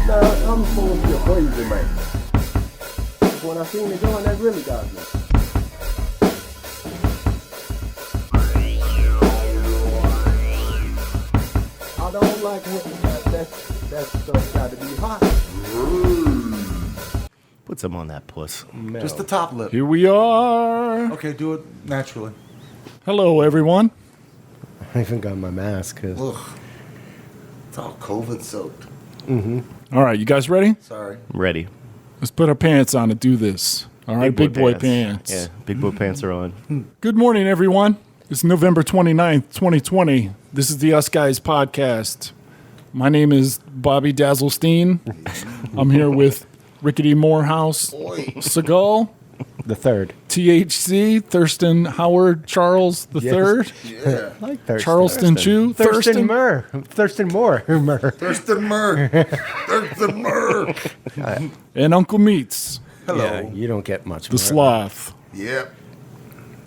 No, I'm supposed to be a crazy man. When I seen it going, that really got me. I don't like that stuff got to be hot. Put some on that puss. No. Just the top lip. Here we are. Okay, do it naturally. Hello, everyone. I even got my mask. Ugh. It's all COVID soaked. All right, you guys ready? Sorry. I'm ready. Let's put our pants on and do this. All right, big boy pants. Yeah, big boy pants are on. Good morning, everyone. It's November 29th, 2020. This is the Us Guys podcast. My name is Bobby Dazzlestein. I'm here with Rickety Morehouse, Seagull, The third. THC, Thurston Howard Charles the Third, Yeah. I like Thurston. Charleston Chew, Thurston Moore. Thurston Moore. Thurston Murr. Thurston Murr. and Uncle Meats, Hello. Yeah, you don't get much the more. Sloth. Yep.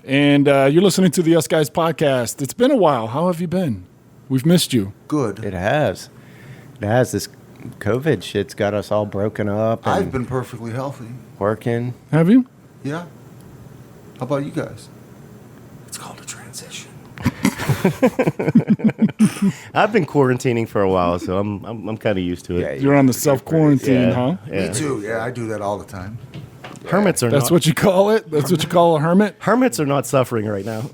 And you're listening to the Us Guys podcast. It's been a while. How have you been? We've missed you. Good. It has. It has. This COVID shit's got us all broken up and I've been perfectly healthy. working. Have you? Yeah. How about you guys? It's called a transition. I've been quarantining for a while, so I'm kind of used to it. Yeah, You're on the self-quarantine, Yeah. huh? Yeah. Me too. Yeah, I do that all the time. Hermits are That's not. what you call it? That's what you call a hermit? Hermits are not suffering right now.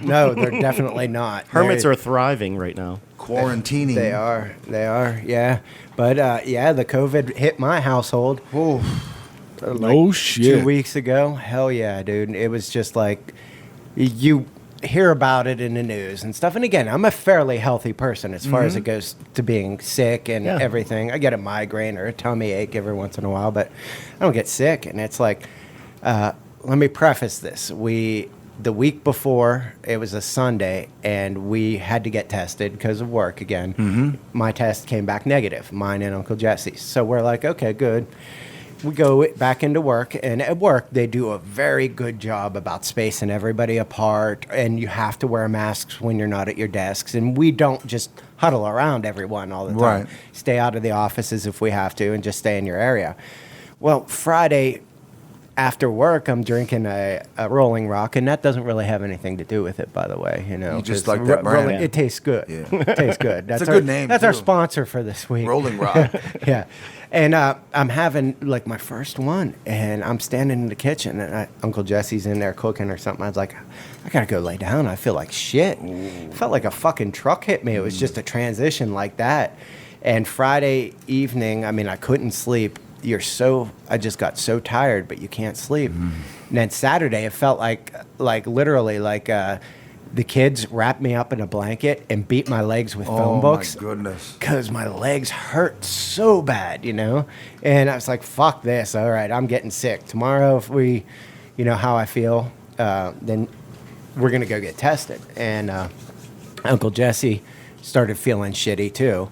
No, they're definitely not. Hermits are thriving right now. Quarantining. They are. They are. Yeah. But yeah, the COVID hit my household. Oh, No shit. 2 weeks ago. Hell yeah, dude. It was just like you hear about it in the news and stuff. And again, I'm a fairly healthy person as far as it goes to being sick and Yeah. everything. I get a migraine or a tummy ache every once in a while, but I don't get sick. And it's like, let me preface this. The week before, it was a Sunday, and we had to get tested because of work again. My test came back negative, mine and Uncle Jesse's. So we're like, okay, good. We go back into work, and at work, they do a very good job about spacing everybody apart, and you have to wear masks when you're not at your desks. And we don't just huddle around everyone all the time. Right. Stay out of the offices if we have to, and just stay in your area. Well, Friday after work, I'm drinking a Rolling Rock, and that doesn't really have anything to do with it, by the way. You know, You just 'cause like that brand. Rolling, it tastes good. Yeah. It tastes good. That's a our, good name, That's our too. sponsor for this week. Rolling Rock. Yeah. And I'm having like my first one, and I'm standing in the kitchen, and Uncle Jesse's in there cooking or something. I was like, I gotta go lay down. I feel like shit. It felt like a fucking truck hit me. It was just a transition like that. And Friday evening, I mean, I couldn't sleep. I just got so tired, but you can't sleep. And then Saturday, it felt like literally like the kids wrapped me up in a blanket and beat my legs with phone books. Oh, my goodness. Because my legs hurt so bad, you know? And I was like, fuck this. All right, I'm getting sick. Tomorrow, if we, you know, how I feel, then we're going to go get tested. And Uncle Jesse started feeling shitty, too.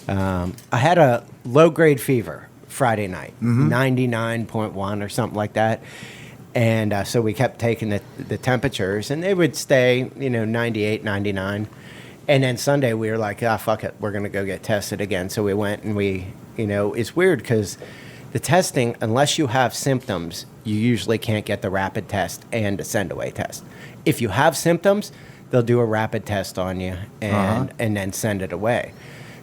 I had a low-grade fever Friday night, 99.1 or something like that. And so we kept taking the temperatures, and they would stay, 98, 99. And then Sunday we were like, fuck it, we're going to go get tested again. So we went, and it's weird because the testing, unless you have symptoms, you usually can't get the rapid test and a send-away test. If you have symptoms, they'll do a rapid test on you and then send it away.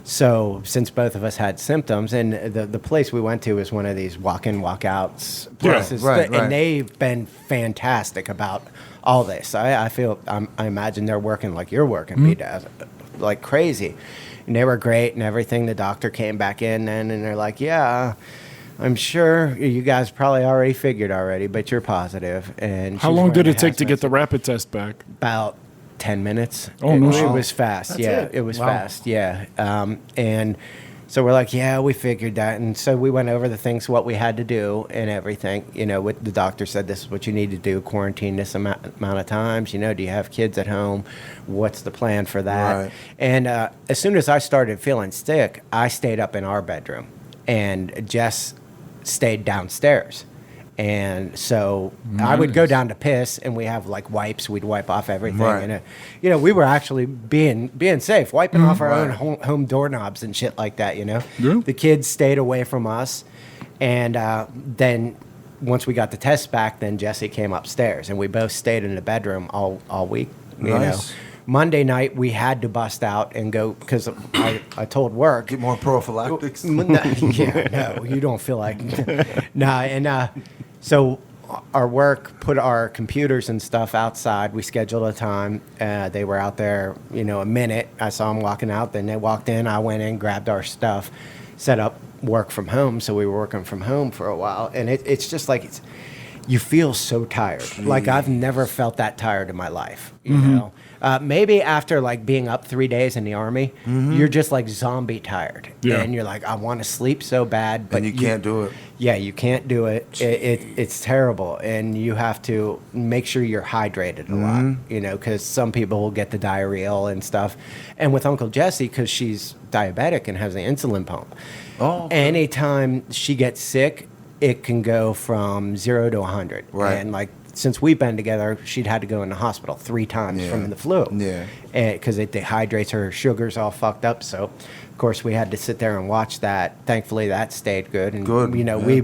So since both of us had symptoms, and the place we went to was one of these walk-in, walk-outs places, right. and they've been fantastic about all this. I imagine they're working like you're working, B-Daz, like crazy. And they were great and everything. The doctor came back in then, and they're like, yeah, I'm sure you guys probably already figured already, but you're positive. And How she's long did wearing it take to hazmat get the rapid test back? About 10 minutes. Oh, no It shit. was fast. That's yeah, it? it was Wow. fast. Yeah. And so we're like, yeah, we figured that. And so we went over the things, what we had to do and everything. What the doctor said, this is what you need to do, quarantine this amount of times. Do you have kids at home? What's the plan for that? Right. And as soon as I started feeling sick, I stayed up in our bedroom, and Jess stayed downstairs. And so I would go down to piss, and we have like wipes. We'd wipe off everything, Right. and we were actually being safe, wiping off our own home doorknobs and shit like that. Yeah. The kids stayed away from us, and then once we got the test back, then Jesse came upstairs, and we both stayed in the bedroom all week. Nice. Monday night we had to bust out and go because I told work. Get more prophylactics. No, you don't feel like so our work put our computers and stuff outside. We scheduled a time. They were out there, a minute. I saw them walking out. Then they walked in. I went in, grabbed our stuff, set up work from home. So we were working from home for a while, and it's just like you feel so tired. Like I've never felt that tired in my life. You know. Maybe after like being up 3 days in the Army, you're just like zombie tired. Yeah. And you're like, I want to sleep so bad. But And you can't do it. Yeah, you can't do it. It's terrible. And you have to make sure you're hydrated a lot, because some people will get the diarrhea and stuff. And with Uncle Jesse, because she's diabetic and has an insulin pump, anytime she gets sick, it can go from 0 to 100. Right. And like, since we've been together, she'd had to go in the hospital 3 times from the flu. Yeah. Because it dehydrates her, sugar's all fucked up. So, of course, we had to sit there and watch that. Thankfully, that stayed good. And, Good, we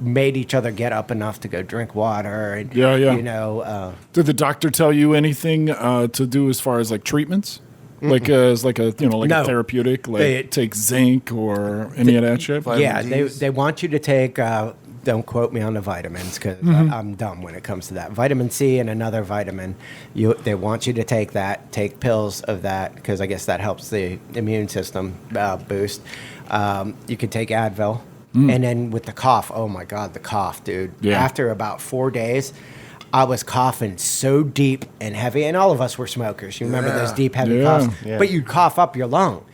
made each other get up enough to go drink water. And, Did the doctor tell you anything to do as far as like treatments? Like as like a No. a therapeutic, like take zinc or any of that shit? yeah, Vitamin Ds? they want you to take, don't quote me on the vitamins because I'm dumb when it comes to that. Vitamin C and another vitamin. They want you to take that, take pills of that because I guess that helps the immune system boost. You can take Advil. And then with the cough, oh my God, the cough, dude. Yeah. After about 4 days, I was coughing so deep and heavy, and all of us were smokers. You remember those deep, heavy coughs? Yeah. But you'd cough up your lung.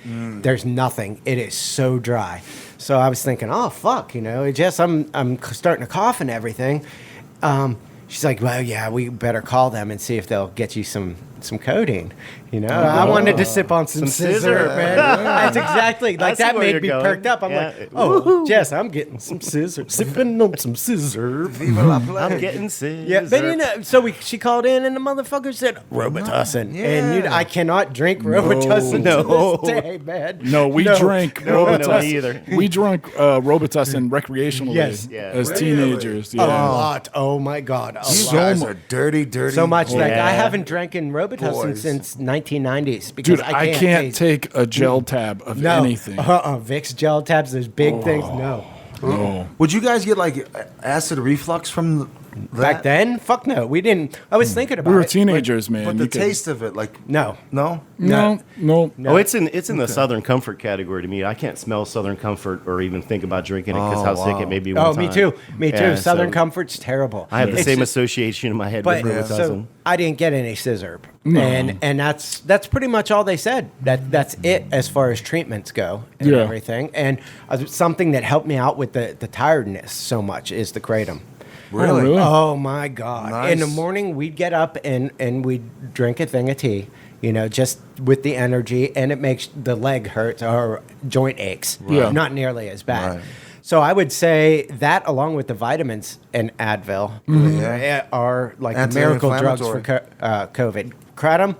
There's nothing. It is so dry. So I was thinking, oh, fuck, Jess, I'm starting to cough and everything. She's like, well, yeah, we better call them and see if they'll get you some codeine. I wanted to sip on some scissor, man. That's exactly like I see that where made you're me going. perked up. I'm Yeah. like, oh, Jess, I'm getting some scissor, sipping on some scissor. Viva la play. I'm getting sick. Yeah, but so she called in and the motherfucker said Robitussin, and I cannot drink Robitussin to this day, man. No, we drank No, Robitussin. me either. We drank Robitussin recreationally Yes. Yeah. as Really? A teenagers. Yeah. lot. Oh my God, a You lot. guys are dirty. So much like Yeah. I haven't drinking Robitussin Boys. since 1990s because Dude, I can't taste- take a gel tab of no anything. Vicks gel tabs. Those big things. No. No. Would you guys get like acid reflux from that? Back then, fuck no. We didn't. I was thinking about We were it. teenagers, man. But You the could- taste of it, like, No. no? No. Oh, it's in the Southern Comfort category to me. I can't smell Southern Comfort or even think about drinking it because Oh, how sick wow. it made me one Oh, time. me too. Me too. Yeah, Southern so Comfort's terrible. I have the It's same just- association in my head But with Robitussin. so I didn't get any scissor, and that's pretty much all they said. That's it as far as treatments go and Yeah. everything. And something that helped me out with the tiredness so much is the kratom. Really? really? Oh my God! Nice. In the morning, we'd get up and we'd drink a thing of tea. Just with the energy, and it makes the leg hurt or joint aches. Yeah. Not nearly as bad. Right. So I would say that, along with the vitamins and Advil, are like the miracle drugs for COVID. Kratom,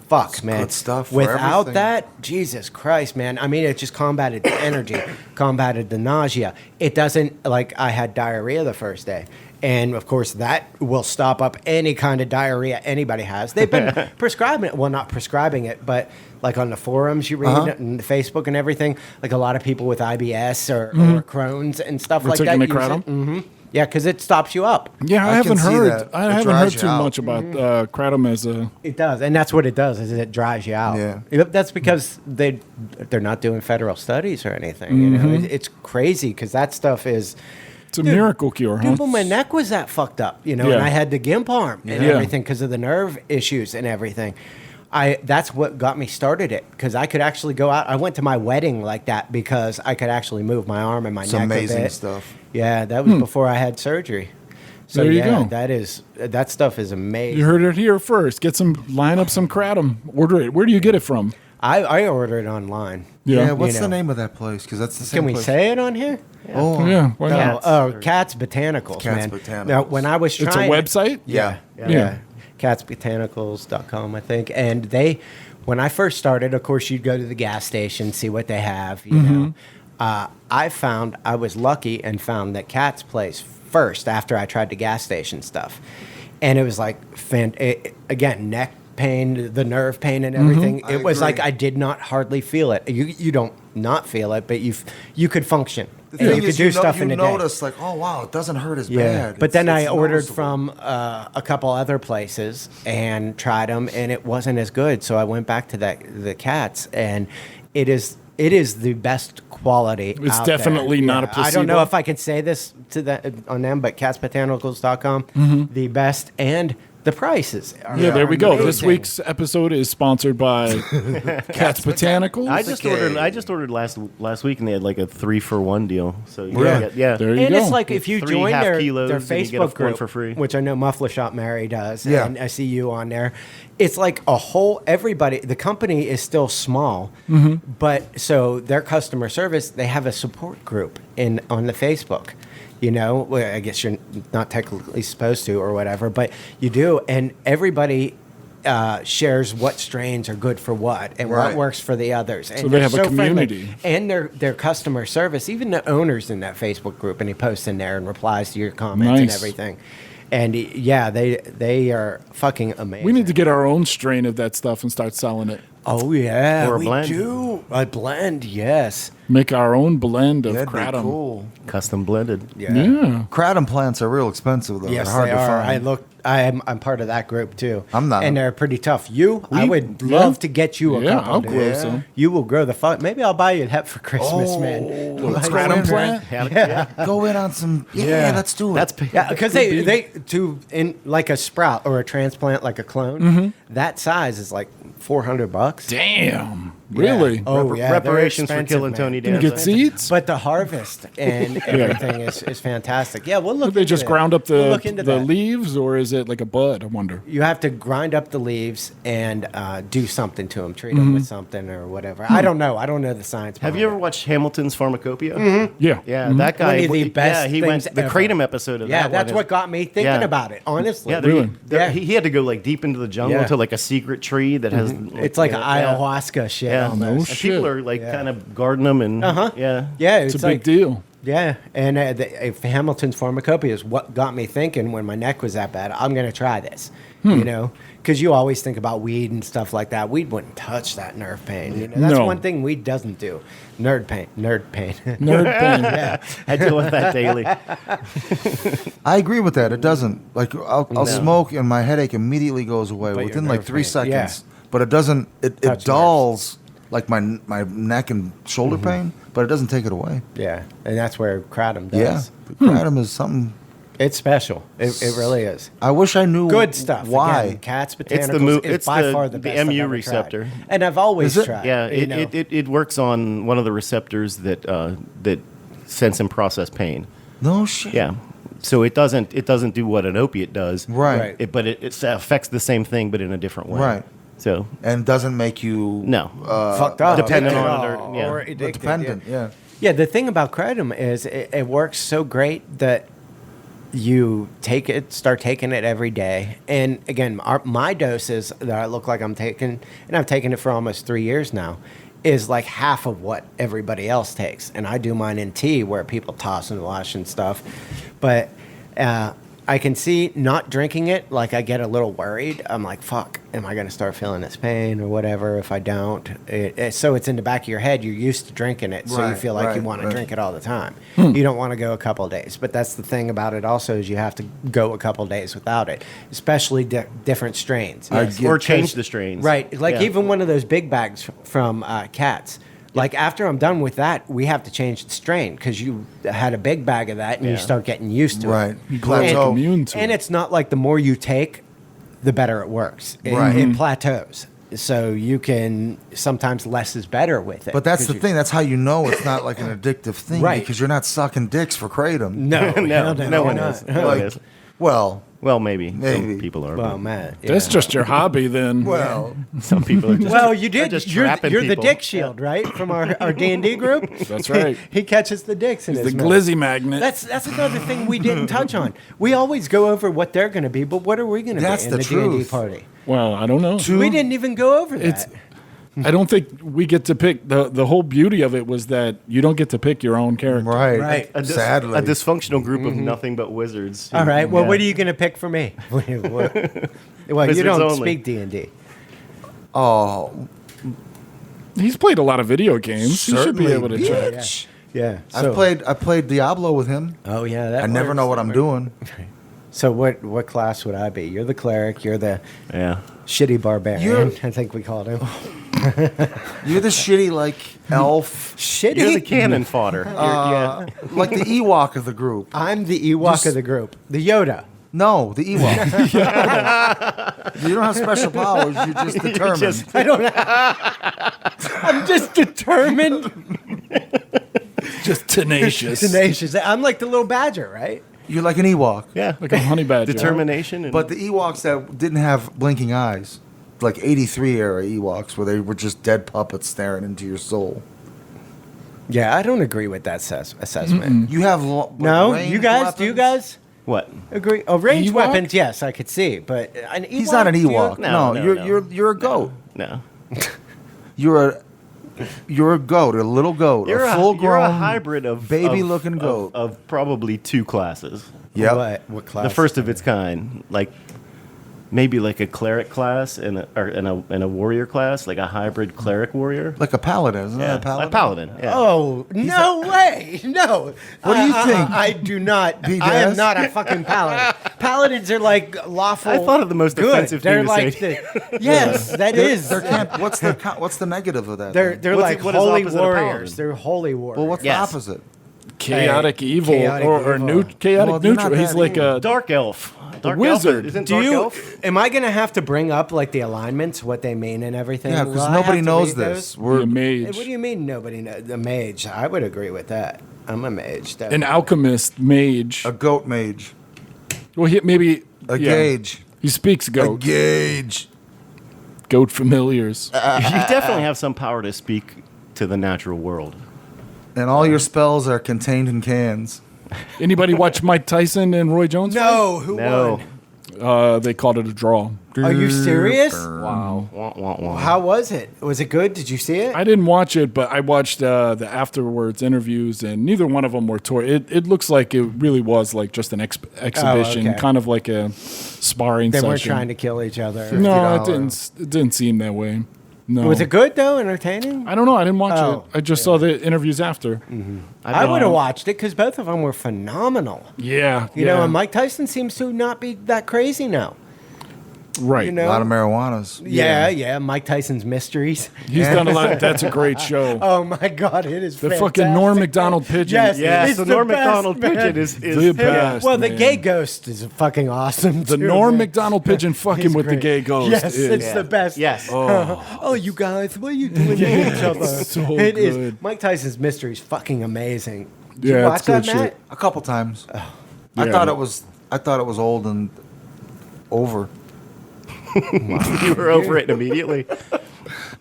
fuck, It's man. good stuff for Without everything. that, Jesus Christ, man. I mean, it just combated the energy, combated the nausea. It doesn't, like, I had diarrhea the first day. And, of course, that will stop up any kind of diarrhea anybody has. They've been prescribing it. Well, not prescribing it, but, like, on the forums you read and the Facebook and everything, like, a lot of people with IBS or Crohn's and stuff We're like that. taking the use it. kratom? Yeah, because it stops you up. Yeah, I I haven't can see heard. that. I It haven't dries heard you too out. much about kratom as a. It does, and that's what it does. Is it dries you out? Yeah. Yep, that's because they're not doing federal studies or anything. It's crazy because that stuff is. It's a miracle cure, huh? Dude, well, my neck was that fucked up, and Yeah. I had the gimp arm and Yeah. everything because of the nerve issues and everything. That's what got me started it because I could actually go out. I went to my wedding like that because I could actually move my arm and my It's neck amazing a bit. stuff. Yeah, that was before I had surgery. So There you yeah, go. that stuff is amazing. You heard it here first. Line up some kratom. Order it. Where do you get it from? I order it online. Yeah, Yeah. what's You the know. name of that place? Because that's the same Can we place. say it on here? Oh, Yeah. Why No, not? Cat's Botanicals, Cat's man. Botanicals. Now, when I was It's a trying, website? Yeah. yeah, catsbotanicals.com, I think. And when I first started, of course, you'd go to the gas station, see what they have, you know. I was lucky and found that Cat's place first after I tried the gas station stuff. And it was like, again, neck pain, the nerve pain and everything. I It was like agree. I did not hardly feel it. You don't not feel it, but you could function. The And thing you could is, do stuff you in a day. notice like, oh wow, it doesn't hurt as Yeah, bad. but then I It's ordered noticeable. from a couple other places and tried them, and it wasn't as good. So I went back to the Cats, and it is the best quality. It's out definitely there. not a I don't know placebo. if I can say this on them, but catsbotanicals.com, the best, and the prices. Are Yeah, there we go. This amazing. week's episode is sponsored by Cat's Botanicals. I just ordered last week, and they had like a 3-for-1 deal. So you Yeah. get, yeah. There you And go. it's like if you 3 join half their kilos and you get a Facebook one group for free. which I know Muffler Shop Mary does, Yeah. and I see you on there. It's like everybody. The company is still small, but so their customer service, they have a support group on the Facebook. You know, well, I guess you're not technically supposed to or whatever, but you do, and everybody shares what strains are good for what and Right. what works for the others. And So they they're have a friendly. community. And their customer service, even the owners in that Facebook group, and he posts in there and replies to your comments and Nice. everything. And yeah, they are fucking amazing. We need to get our own strain of that stuff and start selling it. Oh yeah, Or a we blend. do a blend. Yes. Make our own blend of That'd be kratom. cool. Custom blended. Yeah. Kratom plants are real expensive though. Yes, They're hard they to are. find. I'm part of that group too. I'm not. and they're pretty tough. I would yeah. love to get you a Yeah, couple. I'll dude. grow Yeah. some. You will grow the fuck. Maybe I'll buy you that for Christmas, Oh, man. let's Buy you go some in, plant? Yeah. Go in on some. Yeah, let's do it. That's Yeah, because in like a sprout or a transplant, like a clone, that size is like $400. Damn. Really? Oh yeah, they're reparations for expensive, killing man. Tony Can you Danza. get seeds? But the harvest and everything is fantastic. Yeah, we'll look. They into just that. ground up We'll look into the that. leaves, or is it like a bud? I wonder. You have to grind up the leaves and do something to them, treat them with something or whatever. I don't know. I don't know the science. Have behind you ever it. watched Hamilton's Pharmacopoeia? Yeah. Yeah, that guy. One of the best he went things the ever. kratom episode of Yeah, that. that's one what is- got me thinking Yeah. about it. Honestly, Yeah, Really? Yeah. he had to go like deep into the jungle Yeah. to like a secret tree that has. it's like yeah, ayahuasca shit. Yeah, almost. No and shit. people are like Yeah. kind of guarding them and yeah. Yeah, It's it's a big like, deal. Yeah, and Hamilton's Pharmacopoeia is what got me thinking when my neck was that bad. I'm going to try this, you know, because you always think about weed and stuff like that. Weed wouldn't touch that nerve pain. You know, that's No. one thing weed doesn't do. Nerd pain. Nerd pain. I deal with that daily. I agree with that. It doesn't. Like I'll smoke and my headache immediately goes away But within your like nerve 3 pain, seconds. But it doesn't. It Touch dulls like my neck and shoulder pain, but it doesn't take it away. Yeah, and that's where kratom does. Yeah, but kratom is something. It's special. It really is. I wish I knew Good stuff. Why? Again, Cats Botanicals It's the is it's by the- far the the best I've MU ever receptor. tried. And I've always Is it? tried. Yeah, you know. it works on one of the receptors that that sense and process pain. No shit. Yeah, so it doesn't do what an opiate does. Right. Right. But it affects the same thing, but in a different way. Right. So And doesn't make you no, fucked up. dependent Addicted on it or- yeah. or addicted, dependent. Yeah. Yeah, the thing about kratom is it works so great that you start taking it every day. And again, my doses that I look like I'm taking, and I've taken it for almost 3 years now, is like half of what everybody else takes. And I do mine in tea where people toss and wash and stuff. But I can see not drinking it, like I get a little worried. I'm like, fuck, am I going to start feeling this pain or whatever if I don't? So it's in the back of your head. You're used to drinking it, so you Right, feel like you right, want to right. drink it all the time. You don't want to go a couple of days. But that's the thing about it also is you have to go a couple of days without it, especially different strains. I get- or change the strains. Right. Like Yeah. even one of those big bags from Cats. Like after I'm done with that, we have to change the strain because you had a big bag of that and you Yeah. start getting used to Right. it. You grow immune to And it. it's not like the more you take, the better it works. Right. It plateaus. So you can sometimes less is better with it. But that's 'cause the you- thing. That's how you know it's not like an addictive thing, Right. because you're not sucking dicks for kratom. No, no, hell no one you're is. not. No one Like, is. well, Well, maybe. Maybe. Some people are. Well, but Matt. That's just your hobby then. Well, some people are just. Well, you they're did. just You're trapping the people. dick shield, right? From our D&D group. That's right. He catches the dicks in The his mouth. glizzy magnet. That's another thing we didn't touch on. We always go over what they're going to be, but what are we going to be That's in the the D&D truth. party? Well, I don't know. We didn't even go over that. It's- I don't think we get to pick. The whole beauty of it was that you don't get to pick your own character. right. Right. Sadly. A dysfunctional group of nothing but wizards. All right. Well, Yeah. what are you going to pick for me? Well, you Wizards don't only. speak D&D. Oh, He's played a lot of video games. He should be certainly, able to check. bitch. Yeah. I played Diablo with him. Oh yeah. That I never works. know what I'm doing. So what class would I be? You're the cleric. You're the Yeah. shitty barbarian. You're- I think we called him. You're the shitty like elf, Shitty. You're the cannon fodder. Yeah. like the Ewok of the group. I'm the Ewok of the group. The Yoda. No, the Ewok. You don't have special powers. You're just determined. I'm just determined. Just tenacious. Tenacious. I'm like the little badger, right? You're like an Ewok. Yeah. Like a honey badger. Determination. And But the Ewoks that didn't have blinking eyes, like 83 era Ewoks, where they were just dead puppets staring into your soul. Yeah, I don't agree with that assessment. You have No, ranged you guys. Do you weapons? guys what? agree? Oh, ranged Ewok? weapons. Yes, I could see, but an Ewok, He's not an do you- Ewok. No, No, no, you're a goat. No. You're a goat, a little goat, You're a full you're a grown hybrid of baby-looking of- goat. of probably two classes. Yep. What class? The first of its kind, like maybe like a cleric class and a warrior class, like a hybrid cleric warrior. Like a paladin, isn't Yeah, that a paladin? a paladin. Yeah. Oh no way! No. What do you think? I do not. B-Daz? I am not a fucking paladin. Paladins are like lawful. I thought of the most good. offensive They're thing to like say. yes, that is. There can't, what's the negative of that? They're then? they're What's like it- what is holy opposite of warriors. paladin? They're holy warriors. Well, what's Yes. the opposite? Chaotic evil Chaotic or evil. chaotic Well, they're not neutral. He's that like a Dark elf. Dark wizard. Elf, isn't do dark you? elf? Am I gonna have to bring up like the alignments, what they mean, and everything? Yeah, Will because I nobody have to knows read this. those? We're a mage. Hey, what do you mean nobody knows? The mage. I would agree with that. I'm a mage. An definitely. alchemist mage. a goat mage, Well, maybe a yeah. gauge, He speaks a goat. gauge. Goat familiars. You definitely have some power to speak to the natural world. And all your spells are contained in cans. Anybody watch Mike Tyson and Roy Jones? No, who No. won? They called it a draw. Are you serious? Wow. Wah, wah, wah. How was it? Was it good? Did you see it? I didn't watch it, but I watched the afterwards interviews, and neither one of them were It looks like it really was like just an exhibition, okay. kind of like a sparring They session. weren't trying to kill each other. No, it $50. didn't seem that way. No. Was it good though? Entertaining? I don't know. I didn't watch Oh, it. I just saw the interviews after. I would have watched it because both of them were phenomenal. Yeah, You know, and Mike Tyson seems to not be that crazy now. right. You A know? lot of marijuanas. Yeah. Mike Tyson's Mysteries. He's done a lot. That's a great show. Oh my God, it is The fantastic. fucking Norm Macdonald pigeon. Yes, Yes, it's the the Norm best, Macdonald man. pigeon is The best. Well, the man. gay ghost is fucking awesome. The too, Norm man. Macdonald pigeon fucking He's with the great. gay ghost. Yes, is- it's the best. Yes. Oh, you guys, what are you doing to each other? So It is. good. Mike Tyson's Mystery is fucking amazing. Did Yeah, you it's watch that, good Matt? shit. A couple times. Oh. I Yeah. thought it was old and over. You were over it immediately.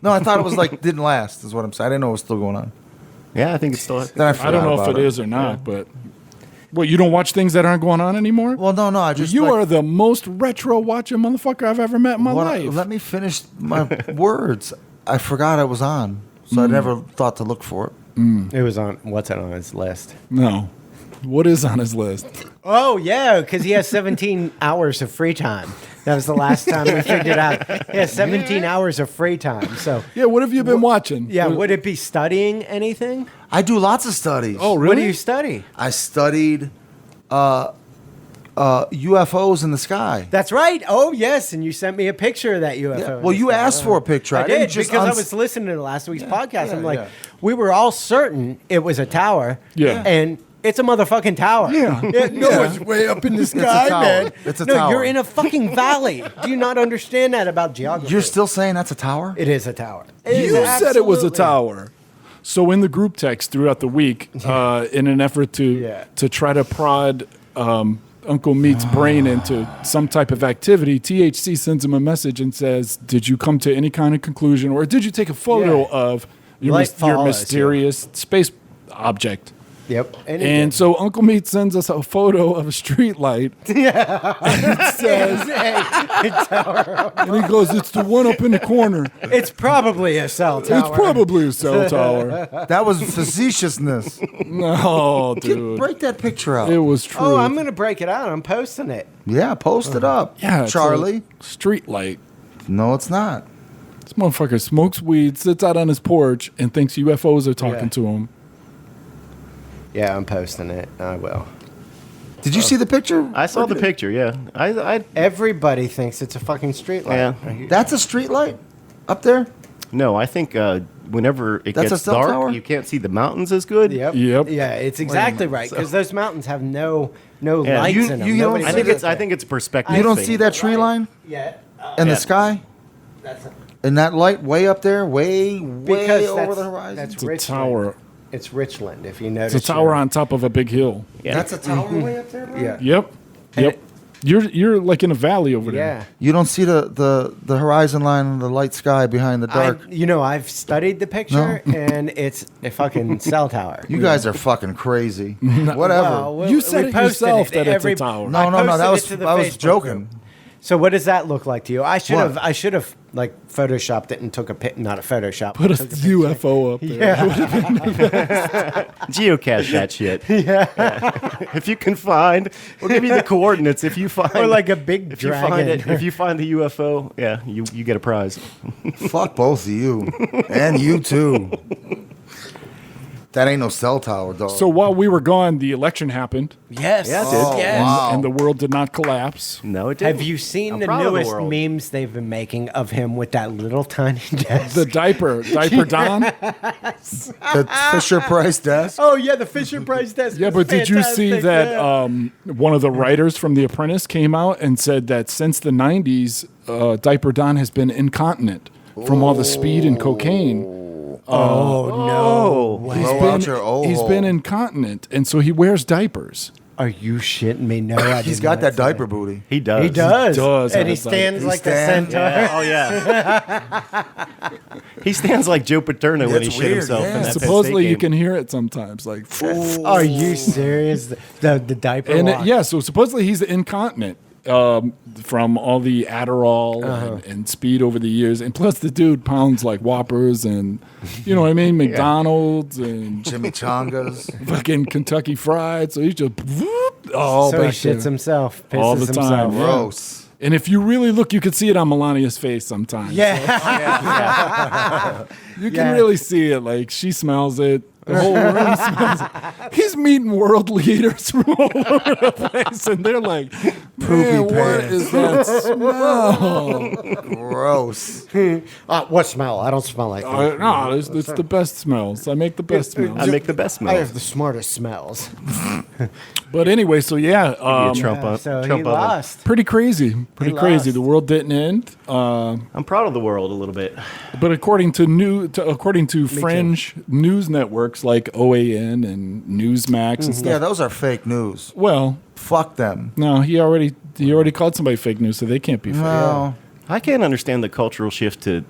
No, I thought it was like didn't last. Is what I'm saying. I didn't know it was still going on. Yeah, I think it's still. Then I I forgot don't know if about it is or not, but what, you don't watch things that aren't going on anymore? Well, no. I just You like, are the most retro watching motherfucker I've ever met in my life. Let me finish my words. I forgot it was on, so I never thought to look for it. It was on. What's it on his list? No. What is on his list? Oh yeah, because he has 17 hours of free time. That was the last time we figured out. He has 17 hours of free time. So Yeah, what have you been watching? yeah, would it be studying anything? I do lots of studies. Oh, really? What do you study? I studied UFOs in the sky. That's right. Oh yes, and you sent me a picture of that UFO. Yeah, well, you asked for a picture. I I didn't did just because I uns- was listening to last week's podcast. I'm like, yeah. we were all certain it was a tower. Yeah. and it's a motherfucking tower. Yeah. No, it's way up in the sky, tower. man. It's a no, tower. you're in a fucking valley. Do you not understand that about geography? You're still saying that's a tower? It is a tower. You said it was a Absolutely. tower. So in the group text throughout the week, in an effort Yeah. to try to prod Uncle Meat's brain into some type of activity, THC sends him a message and says, "Did you come to any kind of conclusion, or did you take a photo Yeah. of your, Light your follows, mysterious space object?" Yep. And so Uncle Meat sends us a photo of a street light. Yeah. And it says, and he goes, "It's the one up in the corner. it's probably a cell tower. It's probably a cell tower." That was facetiousness. No, dude. Break that picture out. It was true. Oh, I'm gonna break it out. I'm posting it. Yeah, post it up. Yeah, it's Charlie. a street light. No, it's not. This motherfucker smokes weed, sits out on his porch, and thinks UFOs are talking Yeah. to him. Yeah, I'm posting it. I will. Did you see the picture? I saw the picture. Yeah, I Everybody thinks it's a fucking street light. Yeah. That's a street light up there? no. I think whenever it That's a gets cell dark, tower? you can't see the mountains as good. Yep. Yep. Yeah, it's exactly right because those mountains have no lights You- in them. you don't Nobody I see think puts it's it I there. think it's a perspective. You don't thing. see that tree line Yeah. in Yeah. the sky? That's And that light way up there, way because over that's, the horizon? That's It's a Richland. tower. It's Richland. If you notice, It's a tower on top of a big hill. Yeah. That's a tower way up there, bro? Yeah. Yep. Yep. You're like in a valley over Yeah. there. You don't see the horizon line and the light sky behind the dark. I've studied the picture and it's a fucking cell tower. You guys are fucking crazy. Whatever. Well, You said we it posted yourself that it's a every- tower. No, I no, posted that it was to the I was Facebook joking. group. So what does that look like to you? I should What? have like photoshopped it and took a pic. Not a Photoshop. Put a took picture. UFO up there. Yeah. Geocache that shit. Yeah. If you can find, we'll give you the coordinates. If you find, Or like a big if you find dragon. it, if you find the UFO, yeah, you get a prize. Fuck both of you. And you too. That ain't no cell tower, dog. So while we were gone, the election happened, Yes. Yeah, it did. Oh, Yes. wow. and the world did not collapse. No, it didn't. Have you seen I'm the proud of newest world. memes they've been making of him with that little tiny desk? The diaper Don. the Fisher Price desk. Oh yeah, the Fisher Price desk. Yeah, is but did you see fantastic, that yeah. one of the writers from The Apprentice came out and said that since the 90s, Diaper Don has been incontinent from all the speed and cocaine. Oh no! Blow out your He's hole. been incontinent, and so he wears diapers. Are you shitting me? No, I He's did got not that see diaper booty. He does. He does. does and have he a stands diaper. like He a stands- centaur. Yeah. Oh yeah. He stands like Joe Paterno when he That's shit weird, himself. yeah. In that Supposedly, Penn you State can game. hear it sometimes, like. Are you serious? The diaper. And walk. yeah, so supposedly he's incontinent from all the Adderall and speed over the years, and plus the dude pounds like Whoppers and you know what I mean, McDonald's and Jimmy Chongas. fucking Kentucky Fried. So he's just all So he back shits there. himself, pisses All the time, himself. yeah. Gross. And if you really look, you could see it on Melania's face sometimes. Yeah. You can Yeah. really see it. Like she smells it. The whole room smells it. He's meeting world leaders from all over the place, and they're like, "Man, what pants." is that smell?" Gross. What smell? I don't smell like that. No, it's the best smells. I make the best smells. I make the best I have smells. the smartest smells. But anyway, so yeah, Trump up. So Trump he oven. lost. pretty crazy. Pretty He crazy. lost. The world didn't end. I'm proud of the world a little bit. But according to fringe news networks like OAN and Newsmax and stuff. Yeah, those are fake news. Well, Fuck them. no, he already called somebody fake news, so they can't be fake. No. I can't understand the cultural shift to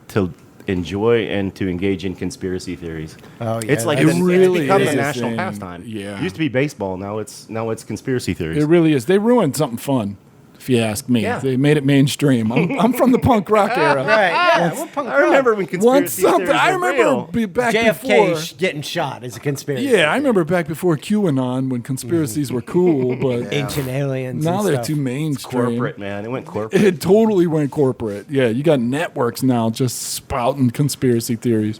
enjoy and to engage in conspiracy theories. Oh, yeah, It's like that's- it's really become is a a national thing. pastime. Yeah. It used to be baseball. Now it's conspiracy theories. It really is. They ruined something fun, if you ask me. Yeah. They made it mainstream. I'm from the punk rock era. Right. Yeah. We're punk I remember when Once conspiracy something, theories I were remember real. back JFK before. getting shot is a conspiracy. Yeah, I remember back before QAnon when conspiracies were cool, but Ancient aliens. now and they're stuff. too mainstream. Corporate, man. It went corporate. It totally went corporate. Yeah, you got networks now just spouting conspiracy theories.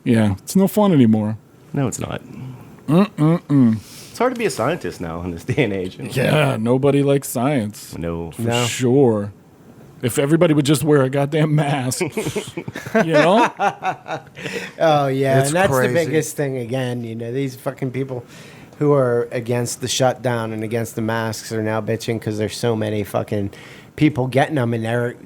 Yeah, it's no fun anymore. No, it's not. It's hard to be a scientist now in this day and age. Yeah, nobody likes science. No. For sure. If everybody would just wear a goddamn mask, you know? Oh yeah, It's and that's crazy. the biggest thing. Again, these fucking people who are against the shutdown and against the masks are now bitching because there's so many fucking people getting them, and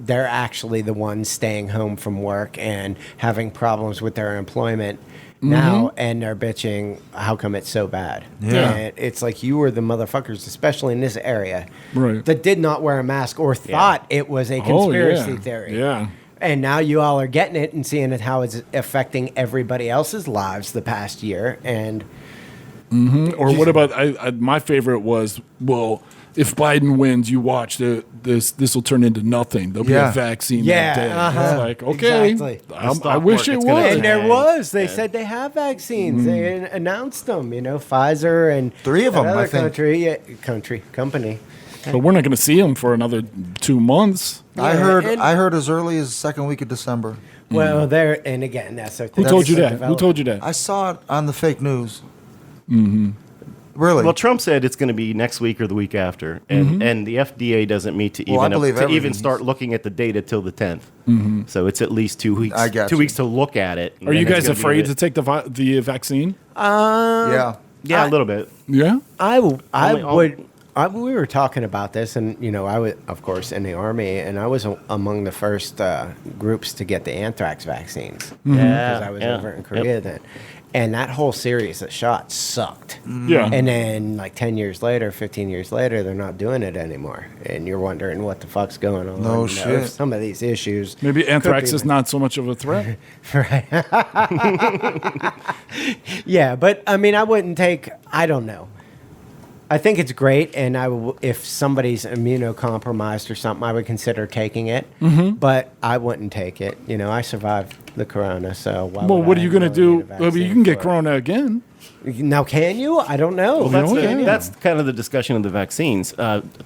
they're actually the ones staying home from work and having problems with their employment. now, and they're bitching, how come it's so bad? Yeah. And it's like, you were the motherfuckers, especially in this area, Right. that did not wear a mask or thought it was a conspiracy theory. Yeah. And now you all are getting it and seeing it how it's affecting everybody else's lives the past year. And Or what about my favorite was, well, if Biden wins, you watch this will turn into nothing. There'll be Yeah. a vaccine Yeah, that day. uh-huh. It's like, okay, Exactly. I stock wish it market's gonna was. And there tank. was. They Yeah. said they have vaccines. They announced them. Pfizer and 3 of them, another I think. company. But we're not going to see him for another 2 months. I Yeah, heard. and- I heard as early as the second week of December. Well, there and again, that's Who told you that? Who told you that? I saw it on the fake news. Mm-hmm. Really? Well, Trump said it's going to be next week or the week after, and the FDA doesn't meet to Well, I even believe to even everything's- start looking at the data till the 10th. So it's at least 2 weeks. I got 2 you. weeks to look at it. Are you guys afraid to take the vaccine? yeah. Yeah, a little bit. Yeah. We were talking about this, and I was, of course, in the Army, and I was among the first groups to get the anthrax vaccines because I was over in Korea then. And that whole series of shots sucked. Yeah. And then, like 10 years later, 15 years later, they're not doing it anymore. And you're wondering what the fuck's going on. No if shit. Some of these issues. Maybe anthrax could be- is not so much of a threat. Yeah, but I mean, I wouldn't take. I don't know. I think it's great, and if somebody's immunocompromised or something, I would consider taking it. But I wouldn't take it. I survived the corona, so why Well, would what I are you going to really need do? a I mean, you vaccine can get for it? corona again. Now, can you? I don't know. Well, that's, Yeah. that's kind of the discussion of the vaccines.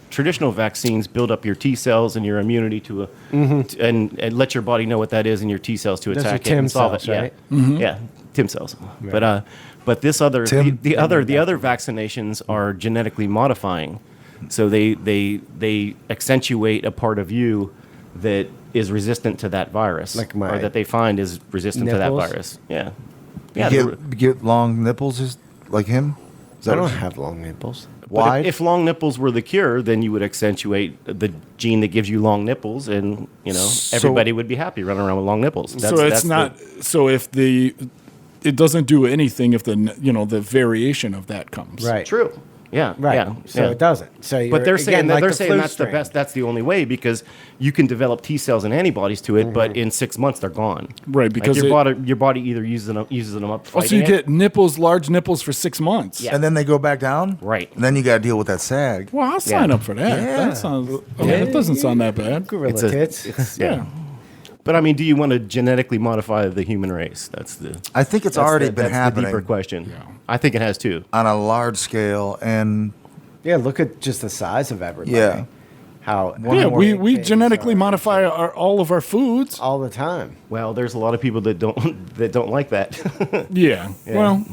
Traditional vaccines build up your T cells and your immunity to and let your body know what that is in your T cells to Those are attack it Tim and solve cells, it. right? Yeah, Tim cells. But this other Tim? the other vaccinations are genetically modifying, so they accentuate a part of you that is resistant to that virus, Like or that they find is resistant to that nipples? virus. Yeah, yeah. You get long nipples just like him? Is I that don't what- have long nipples. But wide? if long nipples were the cure, then you would accentuate the gene that gives you long nipples, and everybody would be happy running around with long nipples. So it's not. So if it doesn't do anything if the variation of that comes. Right. true. Yeah, Right. Yeah, So yeah. it doesn't. So But they're saying like they're the saying flu that's the strain. best. That's the only way because you can develop T cells and antibodies to it, but in 6 months they're gone. Right, Like because your body either uses them up. Oh, so you fighting get large nipples for 6 months. Yeah. And then they go back down? Right. And then you got to deal with that sag. Well, I'll sign up for that. Yeah. That sounds. That doesn't sound that bad. Gorilla It's a- tits. It's, Yeah. But I mean, do you want to genetically modify the human race? That's the. I think it's that's already the, been that's happening the deeper question. Yeah. I think it has too. on a large scale. And Yeah, look at just the size of everybody. Yeah. How Yeah, how we big genetically babies are modify all of our foods. all the time. Well, there's a lot of people that don't like that. Yeah. Yeah. Well,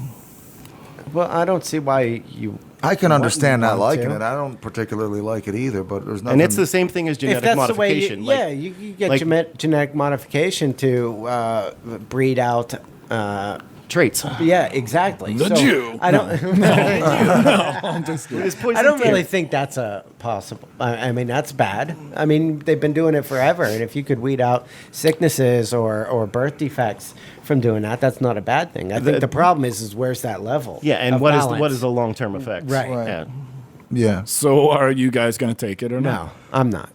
Well, I don't see why you. I can understand not want liking to. it. I don't particularly like it either, but there's nothing. And it's the same thing as If genetic that's the way, modification. you get genetic modification to breed out. Traits. Yeah, exactly. The So, Jew. I don't. It's poison I don't really too. think that's a possible. I mean, that's bad. I mean, they've been doing it forever, and if you could weed out sicknesses or birth defects from doing that, that's not a bad thing. I think the problem is where's that level? Yeah, and of what balance? is the long term effect? Right. Right. Yeah. Yeah. so are you guys going to take it or No, not? I'm not.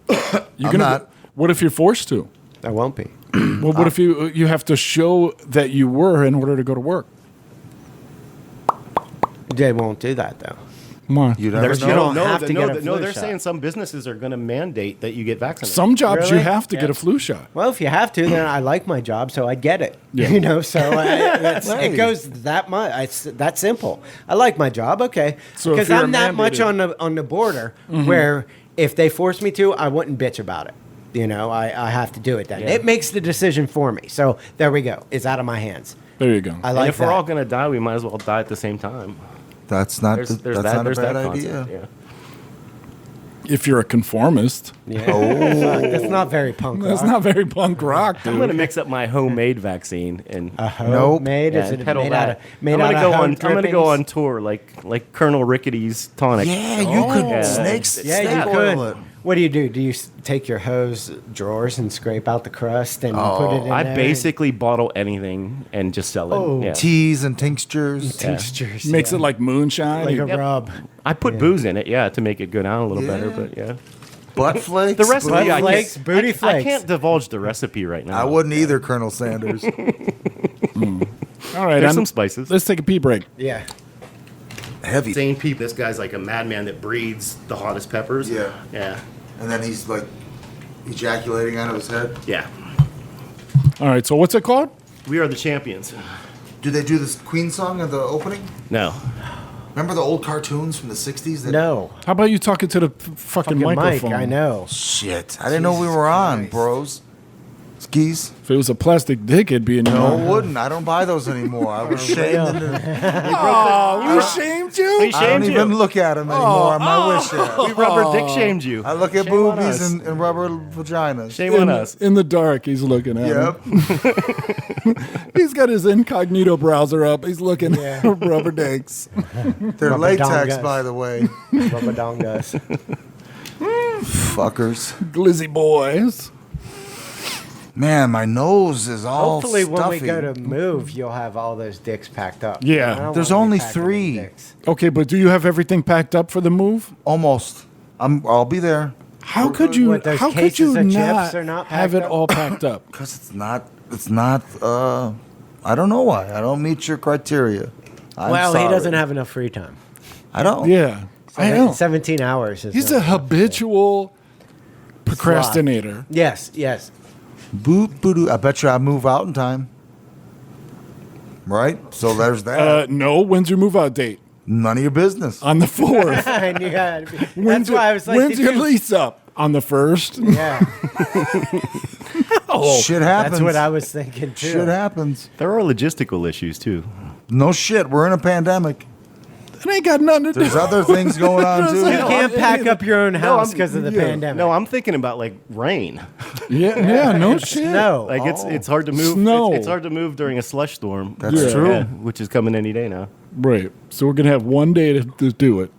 You're I'm not. What if you're forced to? I won't be. Well, what if you have to show that you were in order to go to work? They won't do that though. Come on. You never There's know. no- have to get a no, flu they're shot. saying some businesses are going to mandate that you get vaccinated. Some jobs you Really? have to get a flu shot. Well, if you have to, then I like my job, so I'd get it. Yeah. So Right. it goes that much. It's that simple. I like my job, okay, So if because you're I'm that much mandated- on the border where if they force me to, I wouldn't bitch about it. I have to do it then. Yeah. It makes the decision for me. So there we go. It's out of my hands. There you go. I And like if we're that. all going to die, we might as well die at the same time. That's not, There's that's that. not There's a bad that idea. concept. Yeah. If you're a conformist, Yeah. Fuck, that's not very punk that's rock. not very punk rock, I'm going to dude. mix up my homemade vaccine and Homemade? yeah, Is it peddle made out that. of made I'm out gonna of go home on. I'm going to go drippings? on tour like Colonel Rickety's tonic. Yeah, you could Yeah. snakes. Yeah, you snake could. oil it. What do? Do you take your hose drawers and scrape out the crust and put it in I there? basically bottle anything and just sell it. Oh. Yeah. Teas and tinctures. Textures. Makes yeah. it like moonshine. like a Yep. rub. I put booze in it, to make it go down a little better, Yeah. but yeah. Butt flakes. The recipe, Butt I flakes, can't, booty I flakes. can't divulge the recipe right now. I wouldn't either, Colonel Sanders. All right, There's some spices. let's take a pee break. Yeah. Heavy. Same peep. This guy's like a madman that breeds the hottest peppers. Yeah. Yeah. And then he's like ejaculating out of his head. Yeah. All right, so what's it called? We are the champions. Do they do this Queen song at the opening? No. Remember the old cartoons from the 60s? That No. How about you talking to the fucking Fucking Mike, microphone? I know. Shit. I didn't know we Jesus were on, Christ. bros. Skis? If it was a plastic dick, it'd be in your No, mouth. it wouldn't. I don't buy those anymore. I was shamed into. Oh, we shamed you? We I don't shamed even you. look at them anymore on my wish app. We rubber dick shamed you. I look at Shame on boobies us. and rubber vaginas. Shame on us. In the dark, he's looking at Yep. him. He's got his incognito browser up. He's looking Yeah. at rubber dicks. They're Rubber latex, dongas. by the way. Rubadongas. Fuckers. Glizzy boys. Man, my nose is all Hopefully, stuffy. when we go to move, you'll have all those dicks packed up. Yeah. I don't There's wanna be only packing 3. them dicks. Okay, but do you have everything packed up for the move? Almost. I'll be there. How could you? What, those How could cases you of chips not are not have packed it up? all packed up? Because it's not, I don't know why. I don't meet your criteria. I'm Well, he sorry. doesn't have enough free time. I don't. Yeah, I know. 17 hours. Is He's not a enough. habitual procrastinator. Yes, yes. Boop, boo-doo. I bet you I move out in time. Right? So there's that. No, when's your move out date? None of your business. On the 4th. I knew that. When's That's why I was like, when's did your you- lease up? On the 1st. Yeah, Shit happens. that's what I was thinking too. Shit happens. There are logistical issues too. No shit. We're in a pandemic. It ain't got nothing to do. There's other things going on too. You can't pack up your own house because of the yeah. pandemic. No, I'm thinking about like rain. Yeah, no shit. No. Like it's hard to move. Snow. It's hard to move during a slush storm. That's Yeah. true. Yeah, which is coming any day now. Right. So we're gonna have one day to do it.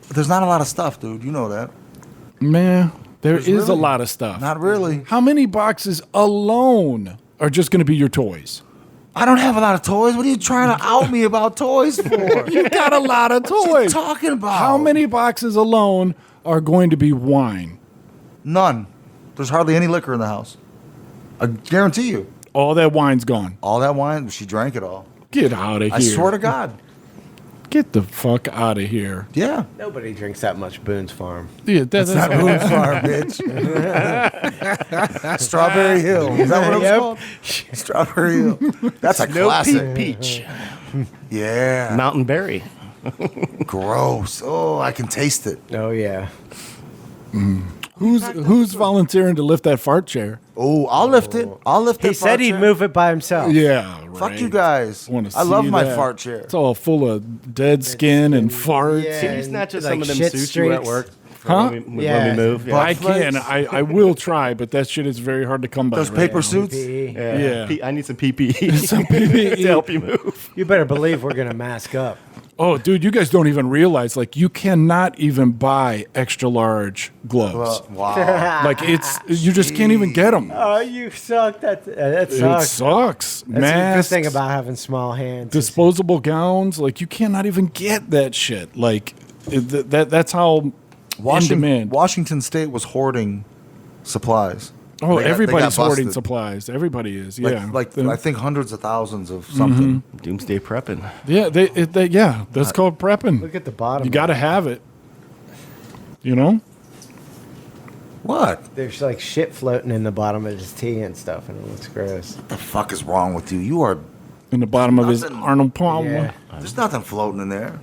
There's not a lot of stuff, dude. You know that. Man, there There's is a really lot of stuff. Not really. How many boxes alone are just gonna be your toys? I don't have a lot of toys. What are you trying to out me about toys for? You got a lot of What you toys. talking about? How many boxes alone are going to be wine? None. There's hardly any liquor in the house. I guarantee you. All that wine's gone. All that wine, she drank it all. Get out of here. I swear to God. Get the fuck out of here. Yeah. Nobody drinks that much Boone's Farm. Yeah, that's Not Boone's Farm, bitch. Strawberry Hill. Is that what it was Yep. called? Strawberry Hill. That's a No classic. peach. Yeah. Mountain berry. Gross. Oh, I can taste it. Oh yeah. Who's volunteering to lift that fart chair? Oh, I'll lift it. I'll lift it. He said he'd move it by himself. Yeah, right. Fuck you guys. Wanna I love see my that. fart chair. It's all full of dead skin and farts. Yeah. Can you And, snatch us like, some of them shit suits you were at streaks. work? Huh? When Yeah. we move. But- Yeah. I can. I will try, but that shit is very hard to come by. Those right paper now. suits. PPE. Yeah. Yeah. I need some PPE. Some PPE. to help you move. You better believe we're gonna mask up. Oh, dude, you guys don't even realize, like, you cannot even buy extra large gloves. Wow. Like, you just can't even get them. Oh, you suck. That It sucks. sucks. That's the good Masks, thing about having small hands. disposable gowns, like, you cannot even get that shit. Like, that's how in demand. Washington State was hoarding supplies. Oh, They got everybody's hoarding busted. supplies. Everybody is. Like, Yeah. I think hundreds of thousands of something. Doomsday prepping. Yeah, yeah, that's called prepping. Look at the bottom. You got to have it. You know? What There's like shit floating in the bottom of his tea and stuff, and it looks gross. the fuck is wrong with you? You are. In the bottom of his Nothing. Arnold Palmer. Yeah. There's nothing floating in there.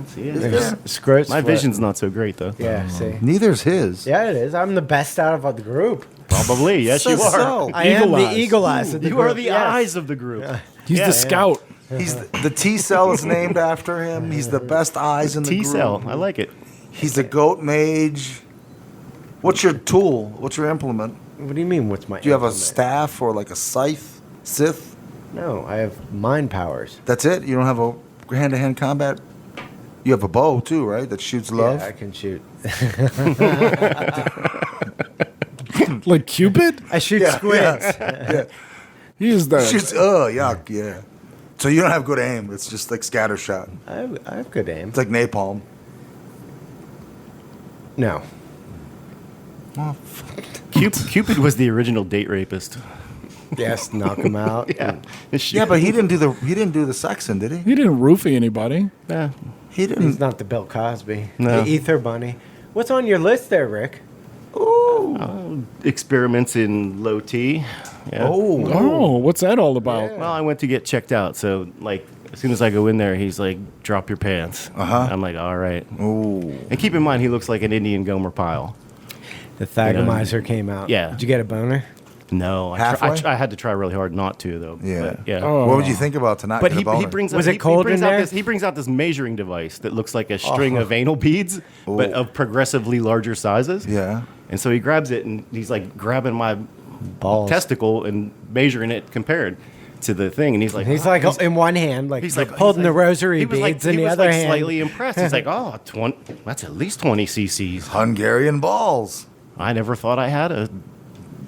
See it. There's scrotes. My float- vision's not so great though. Yeah, see. Neither's his. Yeah, it is. I'm the best out of the group. Probably. Yes, you Says are. so. I am Eagle the eyes. eagle eyes of the You group. are the yes. eyes of the group. He's Yeah, the scout. He's the T cell is named after him. He's the best eyes in the T group. cell. I like it. He's the goat mage. What's your tool? What's your implement? What do you mean? What's my? Do you have a implement? staff or like a scythe? Sith? No, I have mind powers. That's it? You don't have a hand-to-hand combat You have a bow too, right? That shoots love. Yeah, I can shoot. Like Cupid? I shoot Yeah, squids. yeah. He is the. Shoots. Oh, yuck. Yeah. So you don't have good aim. It's just like scatter shot. I have good aim. It's like napalm. No. Cupid was the original date rapist. Yes, knock him out. Yeah. Yeah, but he didn't do the sexing, did he? He didn't roofie anybody. Yeah. He He's didn't. not the Bill Cosby. No. The Ether Bunny. What's on your list there, Rick? Experiments in low T. Yeah. Oh, what's that all about? Well, I went to get checked out, so like as soon as I go in there, he's like, "Drop your pants." Uh-huh. I'm like, "All right." Oh. And keep in mind, he looks like an Indian Gomer Pyle. The Thagomizer came out. Yeah. Did you get a boner? No, Halfway? I had to try really hard not to though. Yeah. But, yeah. Oh. What would you think about tonight? But he brings up, Was it he cold brings in out there? he brings out this measuring device that looks like a string of anal beads, but Ooh. of progressively larger sizes. Yeah. And so he grabs it and he's like grabbing my Balls. testicle and measuring it compared to the thing, and he's like, He's "Oh." like in one hand, like He's like holding he's the like- rosary he was beads, like, in he the was other like hand. slightly impressed. He's like, "Oh, that's at least 20 cc's." Hungarian balls. I never thought I had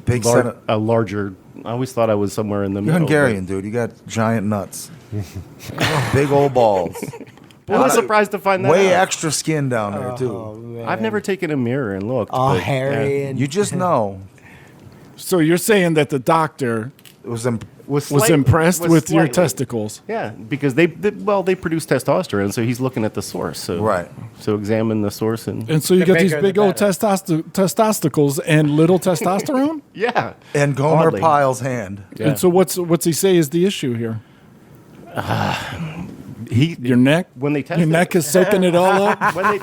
Big set of, a larger. I always thought I was somewhere in the You're middle. Hungarian, dude. You got giant nuts. Big old balls. But I was surprised to find that Way out. extra skin down there, Oh, too. man. I've never taken a mirror and looked. all but, hairy yeah. and You just know. So you're saying that the doctor It was was slight- impressed was with your slightly. testicles? Yeah, because they produce testosterone, so he's looking at the source. So Right. So examine the source and And so you The got these bigger the big old better. testicles and little testosterone? yeah. and Gomer Oddly. Pyle's hand. Yeah. And so what's he say is the issue here? Your neck? When they tested Your neck is soaking it all up? when they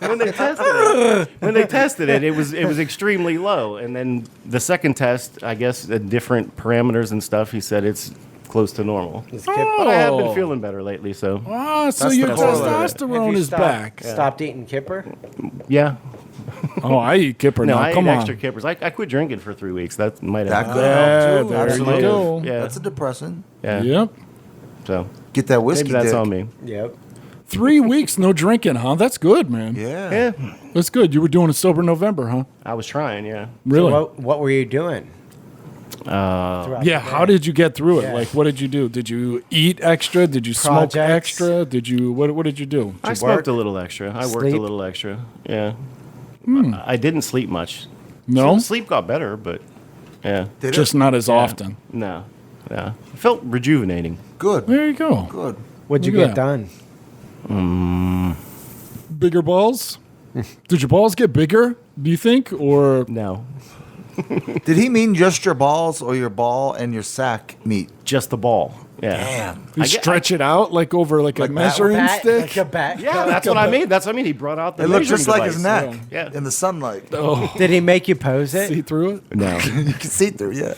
when they tested it, it was extremely low. And then the second test, I guess, at different parameters and stuff, he said it's close to normal. But I have been Oh. feeling better lately, so Ah, so That's your the correlator. Have testosterone you is back. Stopped eating kipper. yeah. Oh, I eat kipper No, now. I Come ate on. extra kippers. I quit drinking for 3 weeks. That might That have. could Yeah, help, too. there you Absolutely. go. Yeah. That's a depressant. Yeah. Yep. So Get that whiskey maybe that's dick. on me. Yep. 3 weeks, no drinking, huh? That's good, man. Yeah. Yeah. That's good. You were doing a sober November, huh? I was trying. Yeah. Really? So what were you doing? Yeah, how did you get through it? Yeah. Like, what did you do? Did you eat extra? Did you smoke Projects. extra? Did you what did you do? I you smoked work? a little extra. I worked Sleep? a little extra. Yeah. I didn't sleep much. No, Sleep got better, but yeah. Did just it? not as often. No. Yeah. It felt rejuvenating. Good. There you go. Good. What'd you Look at get that. done? Bigger balls? Did your balls get bigger? Do you think, or No. Did he mean just your balls or your ball and your sack meat? Just the ball. Yeah. Damn. you stretch it out like over like a Like that? measuring Bat, stick? like a bat. Yeah, that's what I mean. That's what I mean. He brought out the It looked measuring just like his device. neck Yeah. in the sunlight. Oh, Did he make you pose it? see through it? No. You can see through, yeah.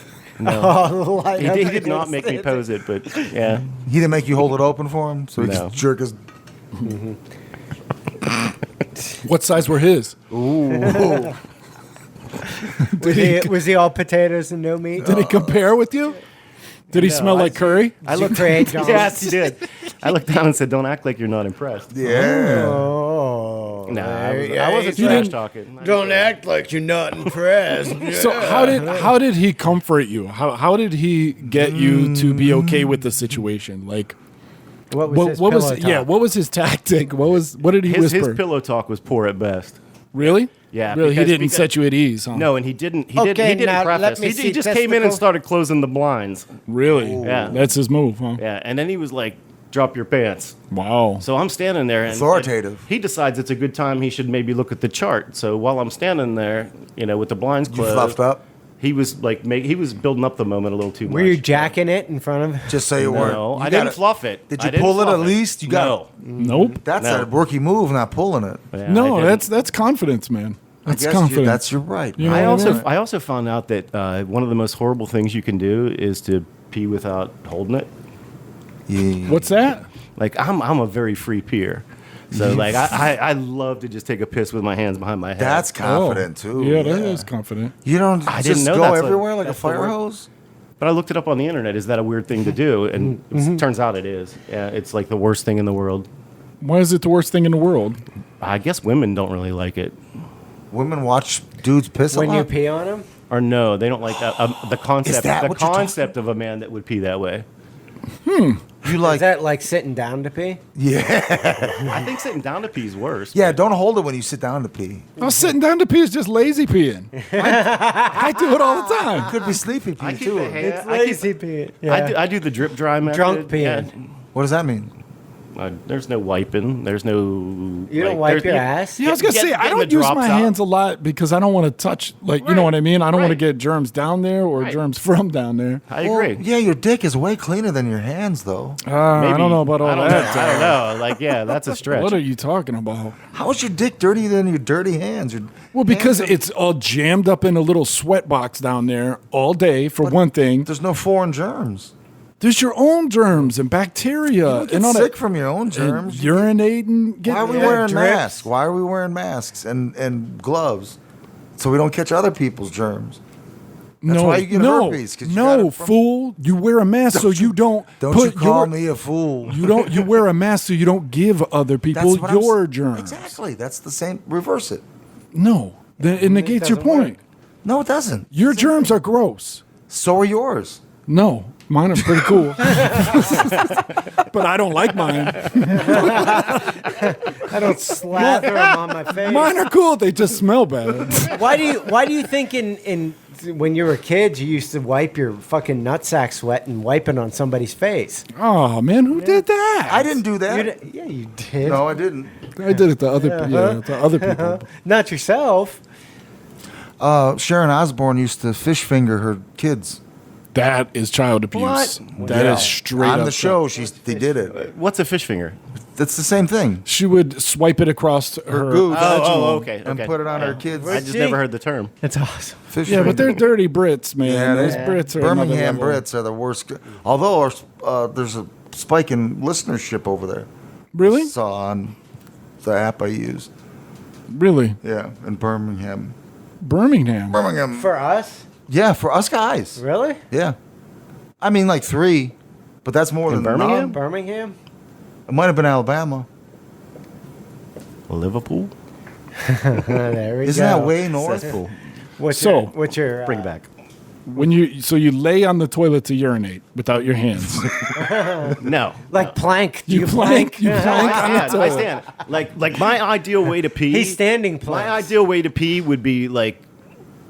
Oh, light He up did not against make me it. pose it, but yeah. He didn't make you hold it open for him, so he No. just jerk his. What size were his? Was he all potatoes and no meat? Did he compare with you? Did he smell like curry? I look create John. Yes, he did. I looked down and said, "Don't act like you're not impressed." Yeah. Oh, No, there I wasn't you trash didn't- talking. Don't act like you're not impressed. So how did he comfort you? How did he get you to be okay with the situation? Like What was his pillow talk? what was his tactic? What did he His whisper? pillow talk was poor at best. Really? Yeah, Really, he because- didn't because- set you at ease, huh? No, and he didn't. He Okay, didn't now let preface. me He see just came in and testicle. started closing the blinds. Really? Yeah. That's his move, huh? Yeah, and then he was like, "Drop your pants." Wow. So I'm standing there, and Authoritative. he decides it's a good time. He should maybe look at the chart. So while I'm standing there, with the blinds You closed, fluffed up? he was like, he was building up the moment a little too much. Were you jacking it in front of? Just so you weren't. No, You I got didn't fluff it. Did I you didn't pull it fluff at least? You got no. Nope. That's No. a rookie move, not pulling it. Yeah, No, I didn't. that's confidence, man. That's I guess confidence. that's your right. You know I what also mean? I also found out that one of the most horrible things you can do is to pee without holding it. Yeah. What's that? Like I'm a very free peer, so like I love to just take a piss with my hands behind my head. That's confident Oh. too. Yeah, that is confident. You don't I just didn't know go that's everywhere like a that's the fire word. hose? But I looked it up on the internet. Is that a weird thing to do? And it turns out it is. Yeah, it's like the worst thing in the world. Why is it the worst thing in the world? I guess women don't really like it. Women watch dudes piss a When you lot? pee on them? Or no, they don't like that. The concept, that the what you're concept of a man that would pee that way. You like? Is that like sitting down to pee? Yeah. I think sitting down to pee is worse. Yeah. Don't hold it when you sit down to pee. Oh, sitting down to pee is just lazy peeing. I do it all the time. Could be sleepy pee I keep too. it hand- It's I keep- lazy peeing. Yeah. I do the drip dry method. Drunk peeing. Yeah. What does that mean? There's no wiping. There's no. You don't wipe your ass? Yeah, I was gonna say I don't use my hands a lot because I don't want to touch, like, you know what I mean. I don't want to Right. get germs down there or Right. germs from down there. I agree. Yeah, your dick is way cleaner than your hands, though. I don't know about all I don't that. Know. I don't know. Like, yeah, that's a stretch. What are you talking about? How is your dick dirty than your dirty hands? Your Well, because hands are- it's all jammed up in a little sweat box down there all day, for one thing. there's no foreign germs. There's your own germs and bacteria You get and all sick that. from your own And germs. urinating. Why are we Yeah, wearing drips. masks? Why are we wearing masks and gloves? So we don't catch other people's germs. That's no, why you get no, herpes, 'cause you got no, it from- fool! You wear a mask so you don't Don't put you call your. me a fool? You don't. You wear a mask so you don't give other people That's what I'm your s- germs. Exactly. That's the same. Reverse it. No, it negates your doesn't point. work. No, it doesn't. Your germs are gross. So are yours. No, mine are pretty cool. But I don't like mine. I don't slather them on my face. Mine are cool. They just smell bad. Why do you think in when you were kids you used to wipe your fucking nutsack sweat and wipe it on somebody's face? Oh man, who did that? I didn't do that. Yeah, you did. No, I didn't. I did it to other. Yeah, to other people. Not yourself. Sharon Osbourne used to fish finger her kids. That is child abuse. What? That is Yeah. straight on up the show. They did it. What's a fish finger? That's the same thing. She would swipe it across her gooch. Okay. And put it on her kids. I just See? never heard the term. It's awesome. Fish Yeah, but they're finger. dirty Brits, man. Yeah, Those they- Brits are Birmingham another level. Brits are the worst. Although there's a spike in listenership over there. Really? Saw on the app I use. Really? Yeah, in Birmingham. Birmingham. Birmingham. For us? Yeah, for us guys. Really? Yeah. I mean, like 3, but that's more than Birmingham? none. Birmingham? It might have been Alabama. Liverpool? There we Isn't go. that way north? Cesspool. What's So- your Bring it back. When you lay on the toilet to urinate without your hands. No. like plank? Do You plank. You No, plank on the I toilet. stand. Like my ideal way to pee. He's standing My planks. ideal way to pee would be like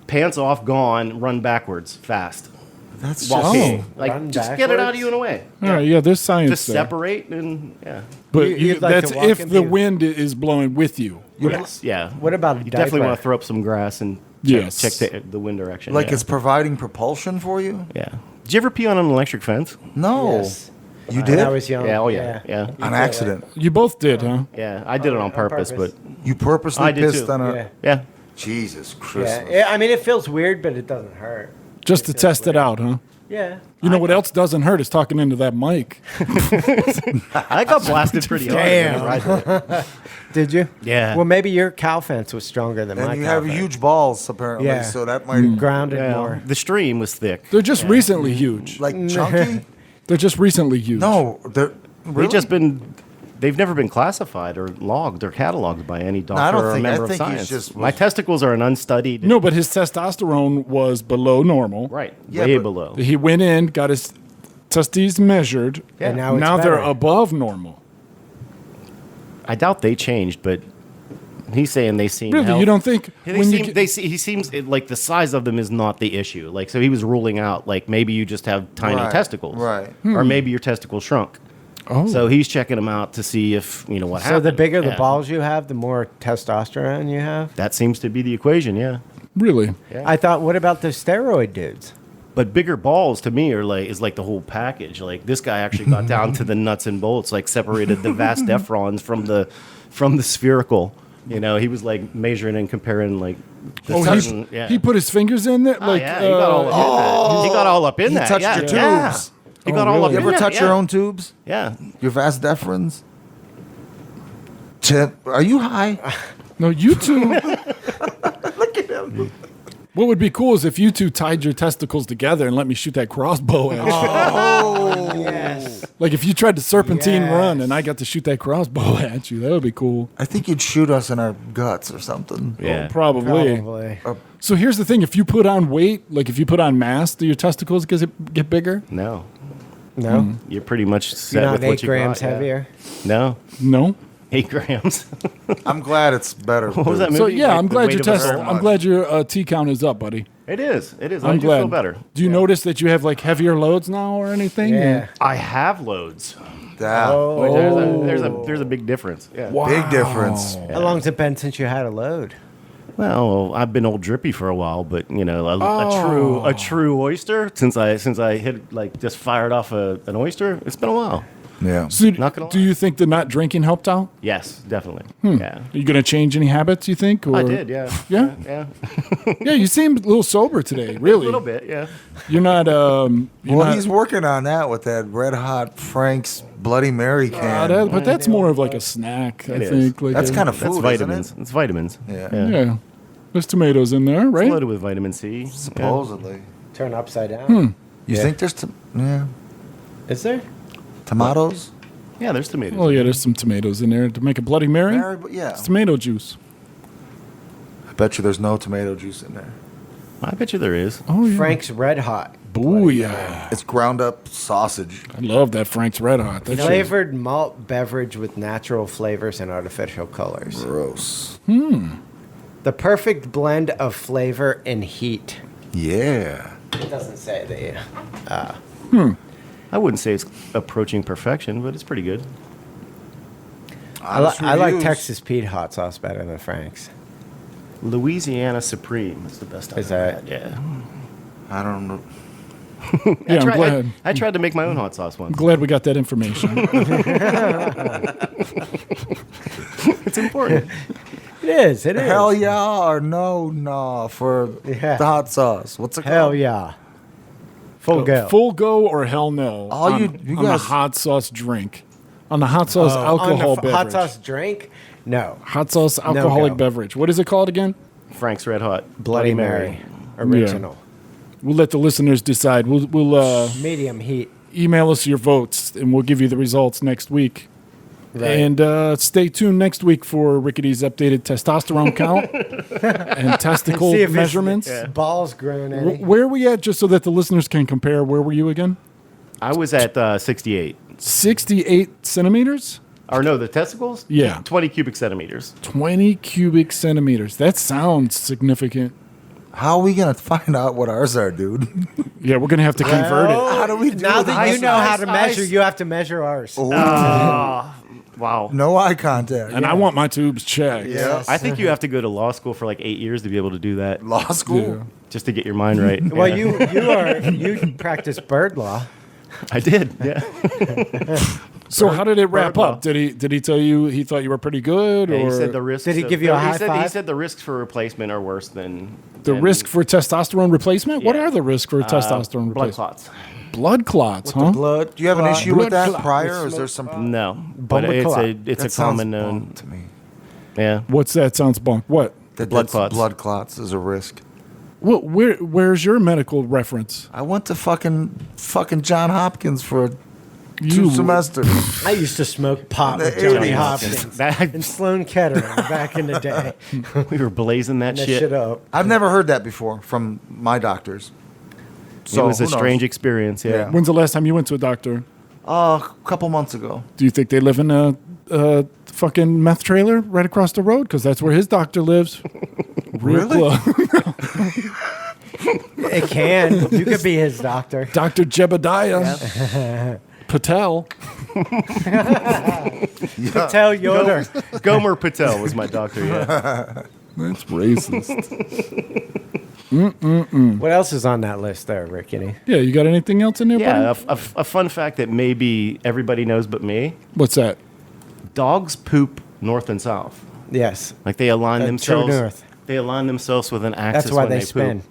pants off, gone, run backwards, fast. That's While just. peeing. Like Run just get it out of backwards? you in a way. All right, yeah, there's science Just there. separate and yeah. But You'd like that's to walk if in the here. wind is blowing with you. Yes. Yeah. What about a You definitely diaper? want to throw up some grass and Yes. check the wind direction. Like yeah. it's providing propulsion for you? Yeah. Did you ever pee on an electric fence? No. Yes. You When did? I was young. Yeah. Oh yeah. Yeah. On accident. You both did, huh? Yeah. I did it on purpose, purpose. but You purposely I did pissed too. on a. Yeah. yeah. Jesus Christmas. Yeah. I mean, it feels weird, but it doesn't hurt. Just to test it out, huh? Yeah. You know what else doesn't hurt is talking into that mic. I got blasted pretty hard. Damn. Right. Did you? Yeah. Well, maybe your cow fence was stronger than my And you cow have fence. huge balls, apparently, Yeah. so that might. Grounded Yeah. more. The stream was thick. They're just recently huge. Like chunky? They're just recently huge. No. They're. Really? They've never been classified or logged or cataloged by any doctor I don't or think- I member of think he's science. just My was- testicles are an unstudied. No, but his testosterone was below normal. Right. Yeah, way but- below. He went in, got his testes measured. And now it's now they're better. above normal. I doubt they changed, but he's saying they seem. Really, healthy. you don't think They when you seem, get- they see, he seems like the size of them is not the issue. Like, so he was ruling out like maybe you just have tiny Right, testicles, right. Or maybe your testicles shrunk. oh, So he's checking them out to see if you know what So happened. the bigger the Yeah. balls you have, the more testosterone you have? That seems to be the equation, yeah. really? Yeah. I thought, what about the steroid dudes? But bigger balls to me are like the whole package. Like this guy actually got down to the nuts and bolts, like separated the vas deferens from the spherical. You know, he was like measuring and comparing like the Oh, certain, yeah. he put his fingers in there. Oh, Like, yeah, he got all up in that. He got all up in He that. touched yeah, your yeah. tubes. He Oh, got all really? up You in ever that, touch yeah. your own tubes? Yeah. Your vas deferens? Chip, are you high? no, you two. Look at him. What would be cool is if you two tied your testicles together and let me shoot that crossbow at you. Oh, Yes. Like if you tried to serpentine Yes. run and I got to shoot that crossbow at you, that would be cool. I think you'd shoot us in our guts or something. Yeah. Probably. Probably. So here's the thing: if you put on weight, like if you put on mass, do your testicles get bigger? No. No. You're pretty much You're set not with what 8 you grams got, yeah. heavier. No. No. 8 grams. I'm glad it's better. What was that So movie? yeah, Like I'm the glad weight your of a soul? I'm glad your T count is up, buddy. It is. It is. I I'm do glad. feel better. Do you notice that you have like heavier loads now or anything? Yeah. I have loads. Yeah. Oh. There's a big difference. Yeah. Wow. Big difference. How long's it been since you had a load? Well, I've been old drippy for a while, but you know, a true oyster since I hit like just fired off an oyster. It's been a while. Yeah. So Not gonna do lie. you think the not drinking helped out? Yes, definitely. Yeah. Are you going to change any habits, you think? Or? I did. Yeah. Yeah? Yeah. Yeah, you seem a little sober today, really. A little bit. Yeah. You're not, Well, he's working on that with that Red Hot Frank's Bloody Mary can. but that's more of like a snack, I It is. think. Like That's kind of That's food, vitamins. isn't It's vitamins. Yeah. Yeah. There's tomatoes in there, It's right? loaded with vitamin C. it? Supposedly. Turn upside down. You Yeah. think there's Is there? tomatoes? Yeah, there's tomatoes. Oh, yeah, there's some tomatoes in there to make a Bloody Mary. Mary, but yeah. It's tomato juice. I bet you there's no tomato juice in there. I bet you there is. Oh, yeah. Frank's Red Hot. Booyah. It's ground up sausage. I love that Frank's Red Hot. That shit- Flavored malt beverage with natural flavors and artificial colors. Gross. The perfect blend of flavor and heat. Yeah. It doesn't say the. I wouldn't say it's approaching perfection, but it's pretty good. I like reviews. Texas Pete hot sauce better than Frank's. Louisiana Supreme is the best I've Is ever that- had. Yeah. I don't know. Yeah, I'm glad. I tried to make my own hot sauce once. Glad we got that information. It's important. It is. It is. Hell yeah or no for Yeah. the hot sauce. What's it Hell called? yeah. Full go. Full go or hell no? All on, you on the guys- hot sauce drink, on the hot sauce On alcohol the beverage. hot sauce drink? No. Hot sauce alcoholic go. beverage. What is it called again? Frank's Red Hot. Bloody Mary. Original. We'll let the listeners decide. We'll Medium heat. email us your votes, and we'll give you the results next week. Right. And stay tuned next week for Rickety's updated testosterone count and testicle See if his measurements. balls grown any. Where are we at, just so that the listeners can compare? Where were you again? I was at 68. 68 centimeters? Or no, the testicles? Yeah. 20 cubic centimeters. 20 cubic centimeters. That sounds significant. How are we going to find out what ours are, dude? Yeah, we're going to have to convert it. How do we do Now that you this? know how to measure, you have to measure ours. Wow. No eye contact. And I want my tubes checked. Yeah. I think you have to go to law school for like 8 years to be able to do that, Law school? Yeah. just to get your mind right. Well, Yeah. you practice bird law. I did. Yeah. So how did it wrap Bird law. up? Did he tell you he thought you were pretty good, Yeah, or he said the risks. Did he of- give you a he high said, He five? said the risks for replacement are worse than the risk for testosterone replacement? What Yeah. are the risks for testosterone blood replacement? clots. Blood clots, huh? Blood. Do you have an issue with blood that clot. prior, or is there some... No, but Bumble it's clot. a that common sounds known. bunk to me. Yeah. What's that? Sounds bunk. What? Blood clots. Blood clots is a risk. Well, where's your medical reference? I went to fucking John Hopkins for You- 2 semesters. I used to smoke pot with The Johnny 80s. Hopkins That- and Sloan Kettering back in the day. we were blazing that That shit. shit up. I've never heard that before from my doctors. So it was a who knows? strange experience. Yeah. Yeah. When's the last time you went to a doctor? A couple months ago. Do you think they live in a fucking meth trailer right across the road? Because that's where his doctor lives. Real Really? close. It can. You could be his doctor. Dr. Jebediah Patel. Tell Yoder. Gomer Patel was my doctor. Yeah. That's racist. What else is on that list there, Rickety? Yeah, you got anything else in there, Yeah. buddy? A fun fact that maybe everybody knows but me: What's that? dogs poop north and south. Yes. Like they align True themselves. north. They align themselves with an axis. That's why when they poop. spin.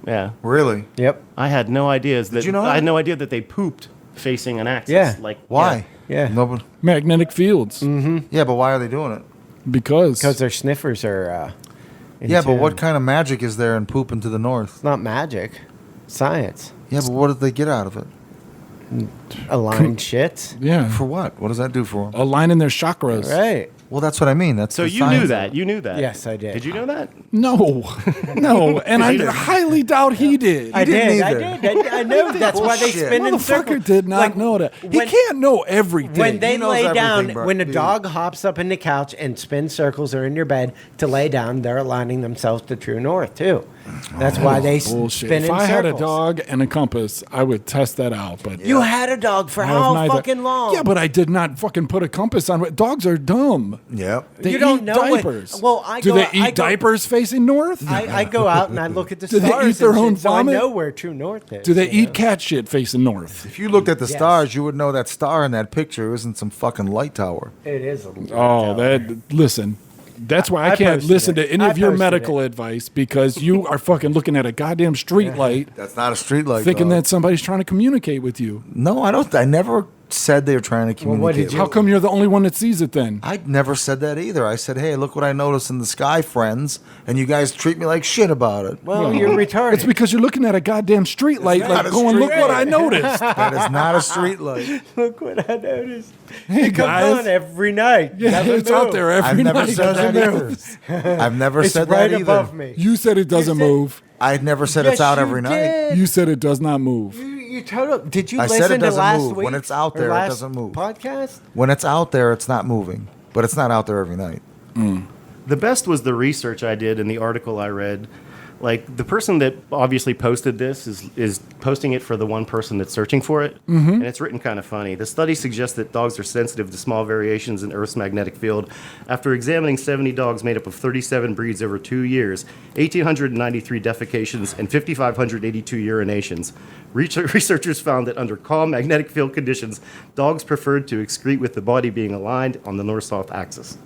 Yeah. Really? Yep. I had no idea that. you know I had that? no idea that they pooped facing an axis. Yeah. Like Why? Yeah. No, but, Magnetic fields. yeah, but why are they doing it? Because Because their sniffers are Yeah, but what kind of magic is there in pooping to the north? It's not magic. Science. Yeah, but what did they get out of it? Aligned shits. Yeah. For what? What does that do for them? Aligning their chakras. Right. Well, that's what I mean. That's So the you science knew of that. it. You knew that. Yes, I did. Did you know that? No. No. And I highly doubt he did. I didn't did. either. I know. That's why they Bullshit. spin in circles. Motherfucker did not Like, know that. He when- can't know everything. When they He knows lay down, everything, bro. when a Dude. dog hops up in the couch and spins circles or in your bed to lay down, they're aligning themselves to true north too. That's why they Bullshit. spin If in I had a circles. dog and a compass, I would test that out. But You had a dog for I have how neither. fucking long? Yeah, but I did not fucking put a compass on it. Dogs are dumb. Yep. They You don't eat know what- diapers. well, I do go- they I eat go- diapers facing north? I go out and I look at the Do they stars. eat their and own shit, so I vomit? know where true north is. Do they you eat know? cat shit facing north? If you looked at the Yes. stars, you would know that star in that picture isn't some fucking light tower. It is. Oh, listen. That's why I I can't posted listen it. to any I of your posted medical it. advice because you are fucking looking at a goddamn street light That's not a street light. thinking dog. that somebody's trying to communicate with you. No, I don't. I never said they were trying to Well, communicate. what did with you- How come you're the only one that sees it then? I never said that either. I said, "Hey, look what I noticed in the sky, friends," and you guys treat me like shit about it. Well, you're retarded. It's because you're looking at a goddamn street light, not like a going, street look what light." I noticed. That is not a street light. Look what I noticed. Hey, It comes guys. on every night. Yeah, Never it's out move. there every I've never night. said that Doesn't either. I've never It's said right that either. above me. You said it doesn't said- move. I never said Yes, it's out you every night. did. You said it does not move. You total. Did you I said listen it to doesn't last move. week? When it's out or there, it last doesn't move. Podcast. When it's out there, it's not moving, but it's not out there every night. The best was the research I did in the article I read. Like the person that obviously posted this is posting it for the one person that's searching for it, and it's written kind of funny. The study suggests that dogs are sensitive to small variations in Earth's magnetic field. After examining 70 dogs made up of 37 breeds over 2 years, 1,893 defecations, and 5,582 urinations, researchers found that under calm magnetic field conditions, dogs preferred to excrete with the body being aligned on the north-south axis,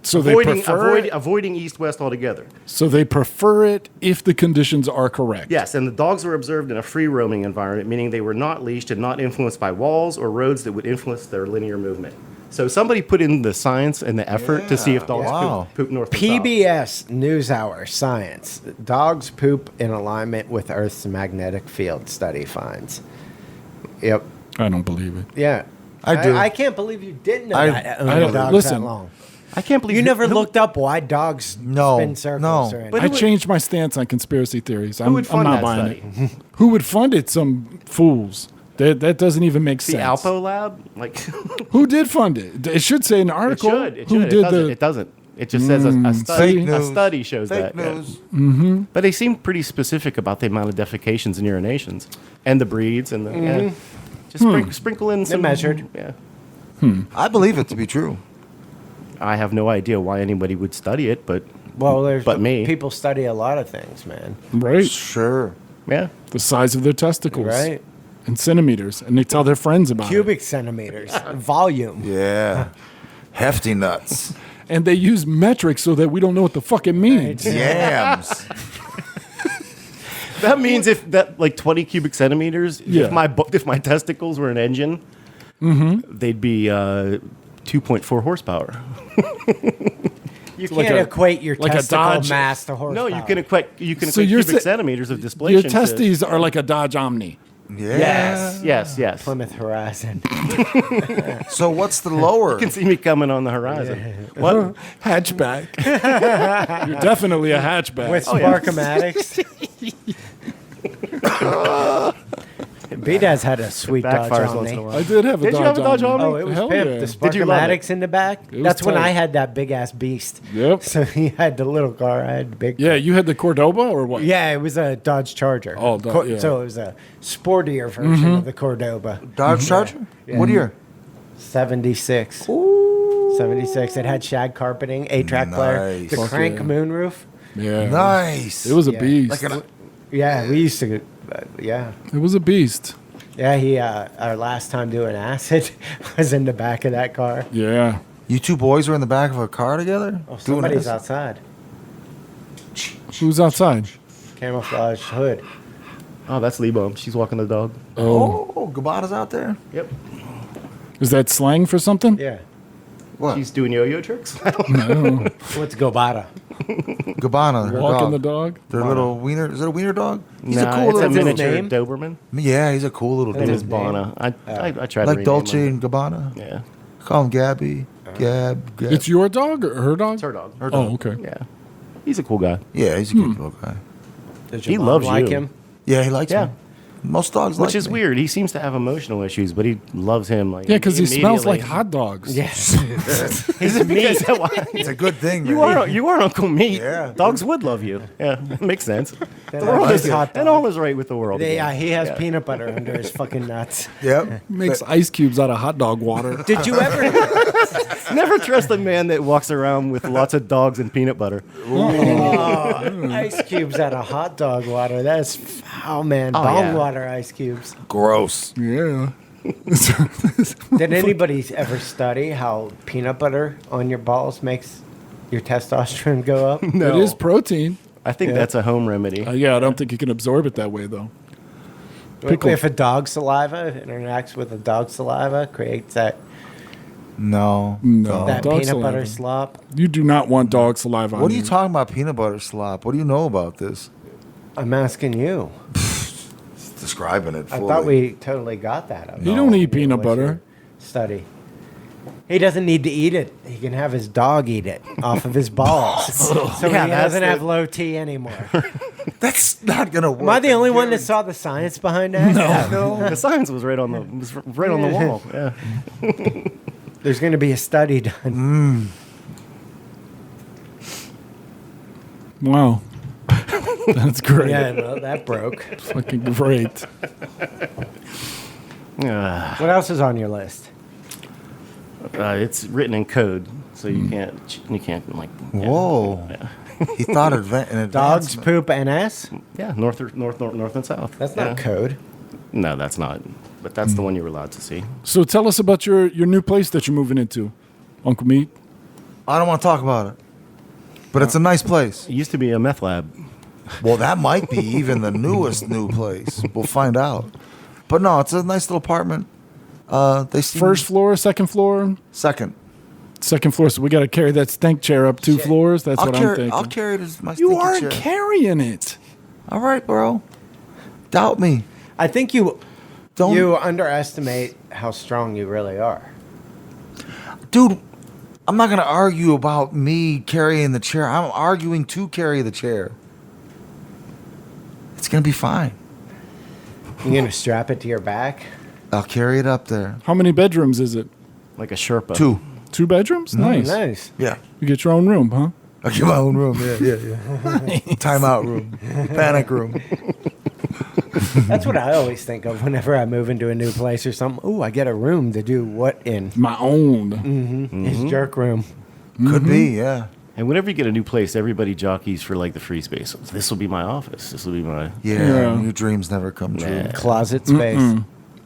So they prefer it. avoiding east-west altogether. So they prefer it if the conditions are correct. Yes, and the dogs were observed in a free-roaming environment, meaning they were not leashed and not influenced by walls or roads that would influence their linear movement. So somebody put in the science and the effort to see if dogs Wow. poop north and south. PBS NewsHour Science. Dogs poop in alignment with Earth's magnetic field study finds. Yep. I don't believe it. Yeah. I do. I can't believe you didn't know I that. don't- Owning dogs listen. that long. I can't believe You never who- looked up why dogs No, spin circles no. or anything. But I who would- changed my stance on conspiracy theories. Who would fund I'm not that buying study? it. Who would fund it? Some fools. That doesn't even make The sense. Alpo Lab? Like, Who did fund it? It should say in the it article. should. It who should. did It doesn't. It just says a study. Fake A news. study shows Fake that. yeah. news. But they seem pretty specific about the amount of defecations and urinations, and the breeds, and the yeah. Just sprinkle in some. measured. Yeah. I believe it to be true. I have no idea why anybody would study it, but Well, there's But me. people study a lot of things, man. Right. Sure. yeah. The size of their testicles. Right? In centimeters. And they tell their friends about Cubic centimeters, volume. Yeah. Hefty nuts. it. And they use metrics so that we don't know what the fuck it means. Yams. That means if that like 20 cubic centimeters, Yeah. if my testicles were an engine, they'd be 2.4 horsepower. You like can't a- equate your like a testicle Dodge- mass to horsepower. No, you can equate So you're cubic sa- centimeters of displacement. Your testes are like a Dodge Omni. Yeah. Yes. Plymouth Horizon. So what's the lower? You can see me coming on the horizon. What? Hatchback. You're definitely a hatchback. With Oh, yeah. Sparkomatics. B-Dad's had a sweet Dodge Backfires once in a Omni. while. I did have a Did Dodge you have a Dodge Omni? Oh, it was Hell pimp. yeah. The Did you love it? Sparkomatics in the back. It was That's when tight. I had that big ass beast. Yep. So he had the little car. I had the big. Yeah, you had the Cordoba or what? Yeah, it was a Dodge Charger. Oh, yeah. So it was a sportier version of the Cordoba. Dodge Charger? Yeah. What year? 76. 76. It had shag carpeting, 8-track player, Nice. the Fuck crank yeah. moonroof. Yeah. Nice. It was a Yeah. beast. like an, Yeah, we used to. Yeah. It was a beast. Yeah, he. Our last time doing acid was in the back of that car. Yeah. you two boys were in the back of a car together? Oh, Doing somebody's this? outside. Who's outside? Camouflage hood. Oh, that's Lebo. She's walking the dog. Oh, Gabata's out there? Yep. Is that slang for something? Yeah. What? She's doing yo-yo tricks. What's Gobata? Gabbana. Her Walking the dog. dog. Their little wiener. Is it a wiener dog? He's Nah, a cool it's a little miniature name? Doberman. Yeah, he's a cool little It dude. is Bana. I tried to Like rename Dolce him. and Gabbana. Yeah, Call him Gabby. Gab. It's your dog or her dog? it's her dog. Her dog. Oh, okay. Yeah, he's a cool guy. Yeah, he's a good little guy. Does He your mom loves like you. him? Yeah, he likes Yeah. me. Most dogs Which like is me. weird. He seems to have emotional issues, but he loves him. Like Yeah, because he smells like immediately. hot dogs. Yes. Is it because that why? It's a good thing, man. You are Uncle Meat. Yeah. Dogs would love you. Yeah, makes sense. They The like world his is hot and dog. all is right with the world. Yeah, again. he has Yeah. peanut butter under his fucking nuts. Yep. Makes ice cubes out of hot dog water. Did you ever? Never trust a man that walks around with lots of dogs and peanut butter. Ice cubes out of hot dog water. That's foul, man. Oh, Bong yeah. water ice cubes. Gross. Yeah. Did anybody ever study how peanut butter on your balls makes your testosterone go up? It is protein. I think that's a home remedy. Yeah, I don't think you can absorb it that way, though. Pickle. If a dog's saliva interacts with a dog's saliva, creates that No. No. that dog peanut butter saliva. slop. You do not want dog saliva on What are you talking about peanut butter slop? What do you know about this? I'm asking you. Describing it I fully. thought we totally got that. Up. You don't eat peanut What's your butter. Study. He doesn't need to eat it. He can have his dog eat it off of his balls. So Yeah, he that's doesn't the- have low T anymore. That's not gonna work. Am I the only one that saw the science behind that? No, the science was right on the wall. Yeah. There's going to be a study done. Wow. That's great. Yeah, no, that broke. Fucking great. What else is on your list? It's written in code, so you can't like. Yeah. Whoa. He thought in Dogs advancement. poop NS? Yeah, north and south. That's not Yeah. code. No, that's not. But that's the one you were allowed to see. So tell us about your new place that you're moving into, Uncle Meat. I don't want to talk about it. But it's a nice place. It used to be a meth lab. Well, that might be even the newest new place. We'll find out. But no, it's a nice little apartment. They seem First floor, second floor, second. second floor. So we got to carry that stank chair up 2 floors. That's what I'm thinking. I'll carry it as my You stinky aren't chair. carrying it. All right, bro. Doubt me. I think you Don't, you underestimate how strong you really are. dude. I'm not gonna argue about me carrying the chair. I'm arguing to carry the chair. It's gonna be fine. You're going to strap it to your back? I'll carry it up there. How many bedrooms is it? Like a Sherpa. 2. 2 bedrooms? Nice. Nice. Yeah. You get your own room, huh? I get my own room. Yeah. Timeout room. Panic room. That's what I always think of whenever I move into a new place or something. Ooh, I get a room to do what in? My own. His jerk room. Could be, yeah. And whenever you get a new place, everybody jockeys for like the free space. This will be my office. This will be my. Yeah. Yeah. Your dreams never come true. Closet space.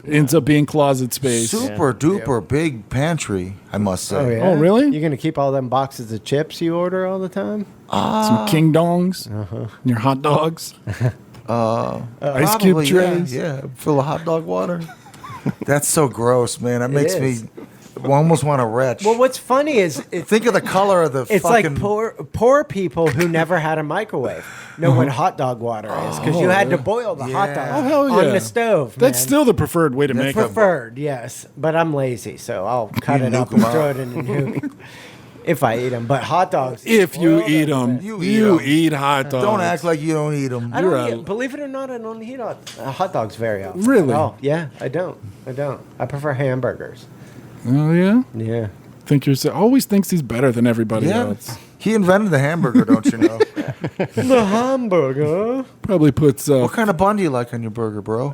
Ends up being closet space. Super duper big pantry, I must say. Oh, yeah? Oh, really? You're going to keep all them boxes of chips you order all the time? Some king dongs. Your hot dogs. Ice cube Probably, trays. Yeah, full of hot dog water. That's so gross, man. That makes is. me almost want to retch. Well, what's funny is Think of the color of the it's fucking... like poor people who never had a microwave know what hot dog water is because you had to boil the hot Yeah. dog Oh, hell on yeah. the stove. That's man. still the preferred way to make it. preferred, yes. But I'm lazy, so I'll cut You it up nuke and 'em throw out. it in the nuke if I eat them. But hot dogs, If you boil eat them, You you, eat 'em. eat hot dogs. Don't act like you don't eat them. I You're don't a- eat, believe it or not, I don't eat hot dogs very often. Really? Oh, yeah, I don't. I prefer hamburgers. Oh, yeah? Yeah. Always thinks he's better than everybody Yeah. else. He invented the hamburger, don't you know? The hamburger. Probably puts What kind of bun do you like on your burger, bro?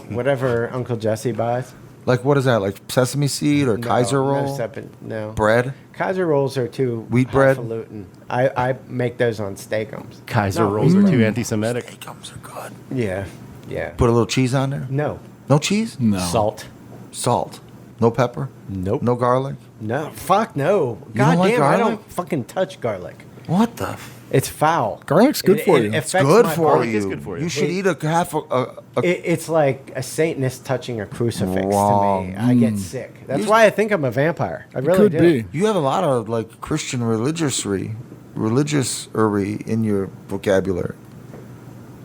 Whatever Uncle Jesse buys. Like, what is that? Like sesame seed or Kaiser roll? No. Bread? Kaiser rolls are too Wheat bread? highfalutin. I make those on Steakums. Kaiser No, rolls are wheat too bread. anti-Semitic. Steakums are good. Yeah. Yeah. Put a little cheese on there? No. No cheese? no. Salt. Salt. No pepper? Nope. No garlic? No. Fuck no. don't God like damn, I garlic? don't fucking touch garlic. What the? It's foul. Garlic's good for you. affects Good my for body. you. is good for you. You should eat a half a It's like a Satanist touching a crucifix Wrong. to me. I get sick. That's why I think I'm a vampire. I really Could do. be. You have a lot of like Christian religiousry religious in your vocabulary.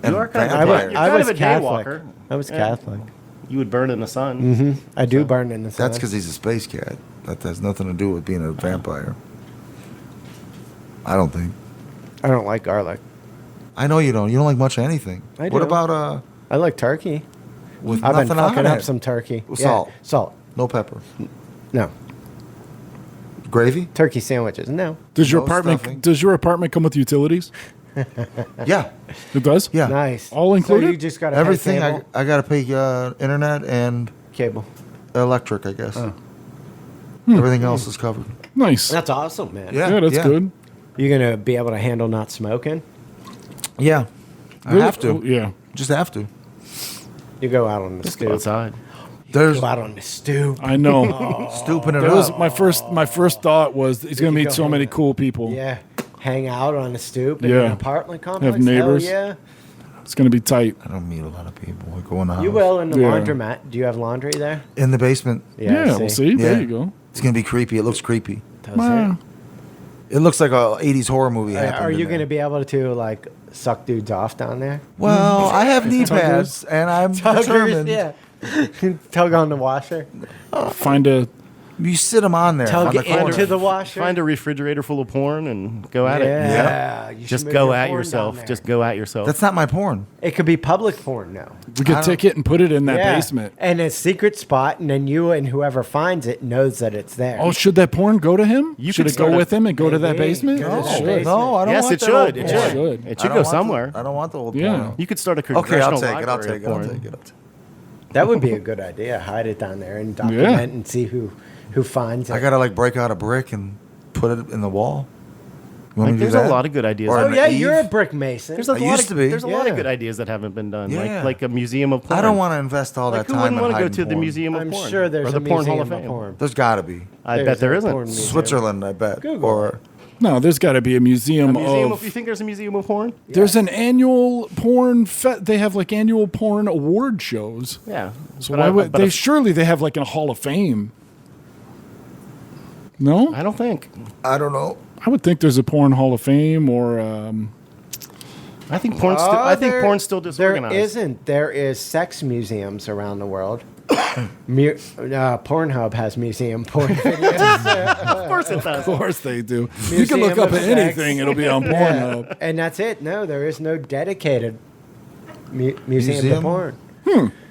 You are kind of I a- was, You're I kind was of a Catholic. daywalker. I was Yeah. Catholic. You would burn in the sun. I do burn in the sun. That's because he's a space cat. That has nothing to do with being a vampire. I don't think. I don't like garlic. I know you don't. You don't like much of anything. I What do. about I like turkey. with I've been nothing on fucking up it? some turkey. With Yeah, salt. Salt. No pepper. No. Gravy? Turkey sandwiches. No. Does your No apartment stuffing. does your apartment come with utilities? Yeah. It does. Yeah. Nice. All So included? you just got Everything. cable? I got to pay internet and Cable. electric, I guess. Oh. Everything else is covered. Nice. That's awesome, man. Yeah. Yeah, that's good. You're gonna be able to handle not smoking. Yeah. I Really? have to. Oh, yeah. Just have to. You go out on the Just go stoop. outside. There's Go out on the stoop. I know. stooping it That was up. my first thought was he's gonna you meet go so hang many out. cool people. Yeah. Hang out on the stoop in Yeah. an apartment complex. Have neighbors. Hell yeah. It's gonna be tight. I don't meet a lot of people. I go in the house. You will in the Yeah. laundromat. Do you have laundry there? In the basement. Yeah, we'll see. There Yeah. you go. It's going to be creepy. It looks creepy. Does Wow. It looks like a 80s horror movie. it? happened Are in you there. going to be able to like suck dudes off down there? Well, I have knee pads, and I'm determined. yeah. Tug on the washer. Find a You sit them on there. Tug on the corner. into the washer. Find a refrigerator full of porn and go at it. yeah. You should Just move go your at porn yourself. down there. Just go at yourself. That's not my porn. It could be public porn now. we could I take it and put it in that Yeah. basement. And a secret spot, and then you and whoever finds it knows that it's there. Oh, should that porn go to him? You should could it go start a- with him and go to that Maybe. basement? Go to Oh, the it should. basement. No, I don't yes, want it that should. old It porn. should. Should. It I should don't go want somewhere. I don't want the old Yeah. porn. You could start a Okay, congressional I'll take it. I'll library take it. I'll of porn. take it. I'll take it. That would be a good idea. Hide it down there and document and see who finds it. I gotta like break out a brick and put it in the wall. You want Like, me to do there's a that? lot of good ideas. Or oh an yeah, Eve? you're a brick mason. There's a I lot used of, to be. There's a lot of Yeah. good ideas that haven't been done. Yeah. Like a museum of porn. I don't want to invest all Like that who time wouldn't in want to go hiding to the porn. museum of I'm porn? sure there's or the a Porn Hall museum of of Fame. porn. There's got to be. I There's bet there a isn't. porn museum. Switzerland, I bet. Google Or No, there's got to be a museum, You of. think there's a museum of porn? There's an annual porn. They have like annual porn award shows. Yeah. So But why I- would but they? if- Surely they have like a Hall of Fame. No, I don't think. I don't know. I would think there's a porn Hall of Fame or. I think porn's still. I think porn's still disorganized. There isn't. There is sex museums around the world. Pornhub has museum porn videos. Of course it does. Of course they do. You can look Museum up of anything; Sex. it'll be on Pornhub. And that's it. No, there is no dedicated museum Museum? to porn.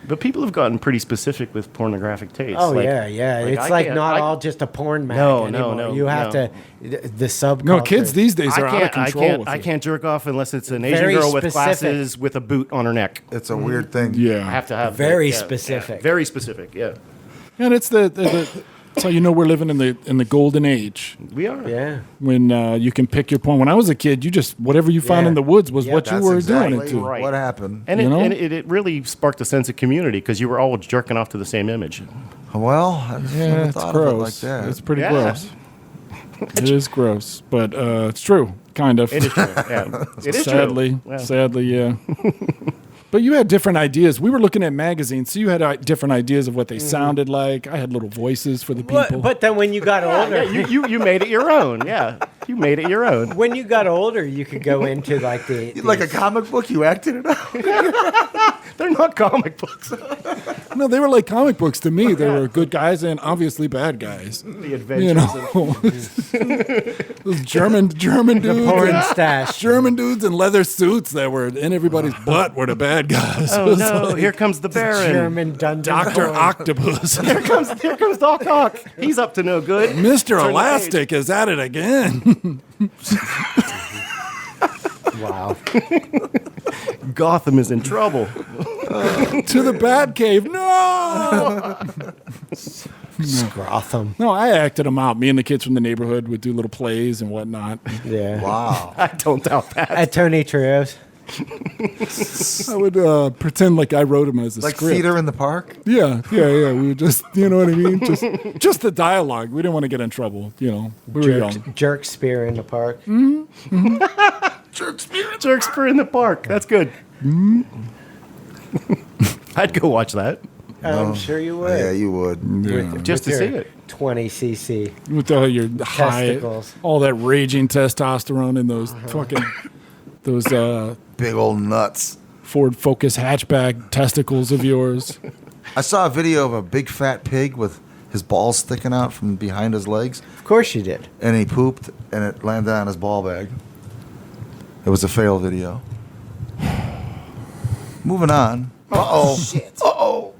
But people have gotten pretty specific with pornographic tastes. Oh Like- yeah. like, It's I like can't- not I- all just a porn mag No, anymore. no, You have no. to the subculture. No, kids these days are out of I control. can't. with I it. can't jerk off unless it's an Asian Very girl with specific. glasses with a boot on her neck. It's a weird thing. Yeah, I have to have Very yeah, specific. yeah, very specific. Yeah, and it's that's how you know we're living in the golden age we are. Yeah. when you can pick your porn. When I was a kid, you just whatever you found Yeah. in the woods was Yeah, what you That's were exactly doing it to. right. what happened. And, You know? it really sparked a sense of community because you were all jerking off to the same image. Well, I just Yeah, never it's thought of it like gross. that. It's pretty Yeah. gross. It is gross, but it's true, kind of. It is true. Yeah, it is sadly, true. Yeah. sadly, yeah. But you had different ideas. We were looking at magazines, so you had different ideas of what they sounded like. I had little voices for the people. But then when you got older, Yeah, you made it your own. Yeah, you made it your own. when you got older, you could go into like the Like a comic book, you acted it out. They're not comic books. No, they were like comic books to me. They were good guys and obviously bad guys. The adventures. You know, those German dudes, porn and- stash. German dudes in leather suits that were in everybody's butt were the bad guys. Oh It was no! like Here comes the Baron. German dungeon Doctor porn. Octopus, Here comes Doc Ock. He's up to no good. Mister Turn the Elastic is at it again. Wow. Gotham is in trouble. To the Batcave, no. Scrotham. No, I acted them out. Me and the kids from the neighborhood would do little plays and whatnot. Yeah. Wow. I don't doubt that. At Tony Trio's. I would pretend like I wrote them as a Like script. theater in the park? Yeah. We would just, you know what I mean? Just the dialogue. We didn't want to get in trouble. You know, we were young. Jerk spear in the park. Jerkspur in the park. That's good. I'd go watch that I'm sure you would. Yeah, you would. just to With see your- it. 20 cc With all your high, testicles. all that raging testosterone in those fucking, those Big old nuts. Ford Focus hatchback testicles of yours. I saw a video of a big fat pig with his balls sticking out from behind his legs, Of course you did. and he pooped, and it landed on his ball bag. It was a fail video. Moving on. Uh-oh. Shit. Uh-oh.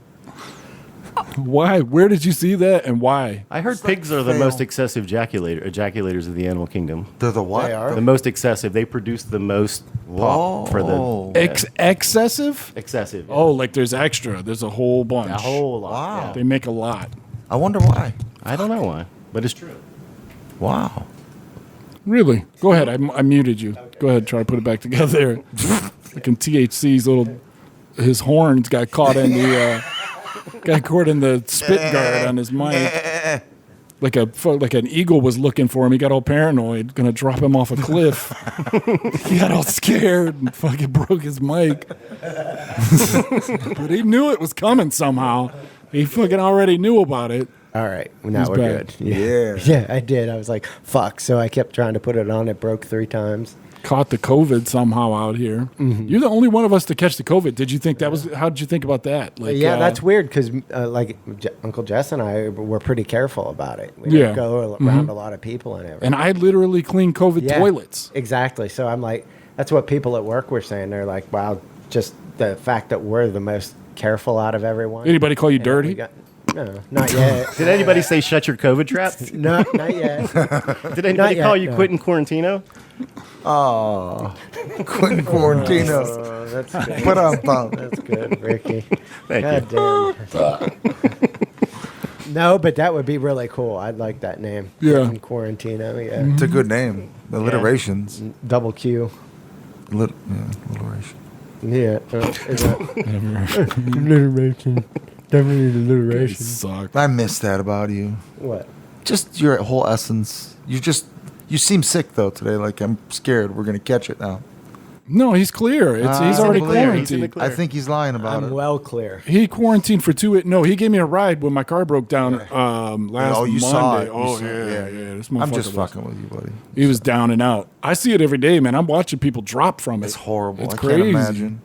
Why? Where did you see that, and why? I heard It's like pigs are the fail. most excessive ejaculators of the animal kingdom. They're the what? They are. The most excessive. They produce the most pop for Whoa. the Excessive? excessive. Oh, like there's extra. There's a whole bunch. a whole lot. Wow. yeah. They make a lot. I wonder why. I don't know why, but it's true. Wow. Really? Go ahead. I muted you. Go ahead. Try to put it back together. Fucking THC's his horns got caught in the spit guard on his mic. Like an eagle was looking for him. He got all paranoid, gonna drop him off a cliff. He got all scared and fucking broke his mic. But he knew it was coming somehow. He fucking already knew about it. All right. Now He's we're back. good. Yeah. Yeah, I did. I was like, fuck. So I kept trying to put it on. It broke 3 times. Caught the COVID somehow out here. You're the only one of us to catch the COVID. Did you think that was? How did you think about that? Like, Yeah, that's weird because Uncle Jess and I were pretty careful about it. We Yeah. didn't go around a lot of people and everything. And I literally clean COVID Yeah, toilets. Exactly. So I'm like, that's what people at work were saying. They're like, wow, just the fact that we're the most careful out of everyone. Anybody call you And dirty? we got- no, not yet. Did anybody say shut your COVID trap? No, not yet. Did anybody yet, call you no. Quentin Quarantino? Oh. Quentin Quarantino. Oh, that's good. But I'm That's good, Ricky. Thank you. God damn. No, but that would be really cool. I'd like that name. Yeah. Quarantino, yeah. It's a good name. Alliterations. Double Q. Alliteration. Yeah. Is that alliteration? Definitely alliteration. Suck. I miss that about you. What? Just your whole essence. You seem sick though today. Like I'm scared we're gonna catch it now. No, he's clear. He's He's already in the clear. He's in the quarantined. clear. I think he's lying about I'm it. well clear. He quarantined for 2 weeks. No, he gave me a ride when my car broke down last Oh, you Monday. saw it. You Oh, saw it. yeah. This I'm motherfucker just was- fucking with you, buddy. He was down and out. I see it every day, man. I'm watching people drop from it. It's horrible. It's I crazy. can't imagine.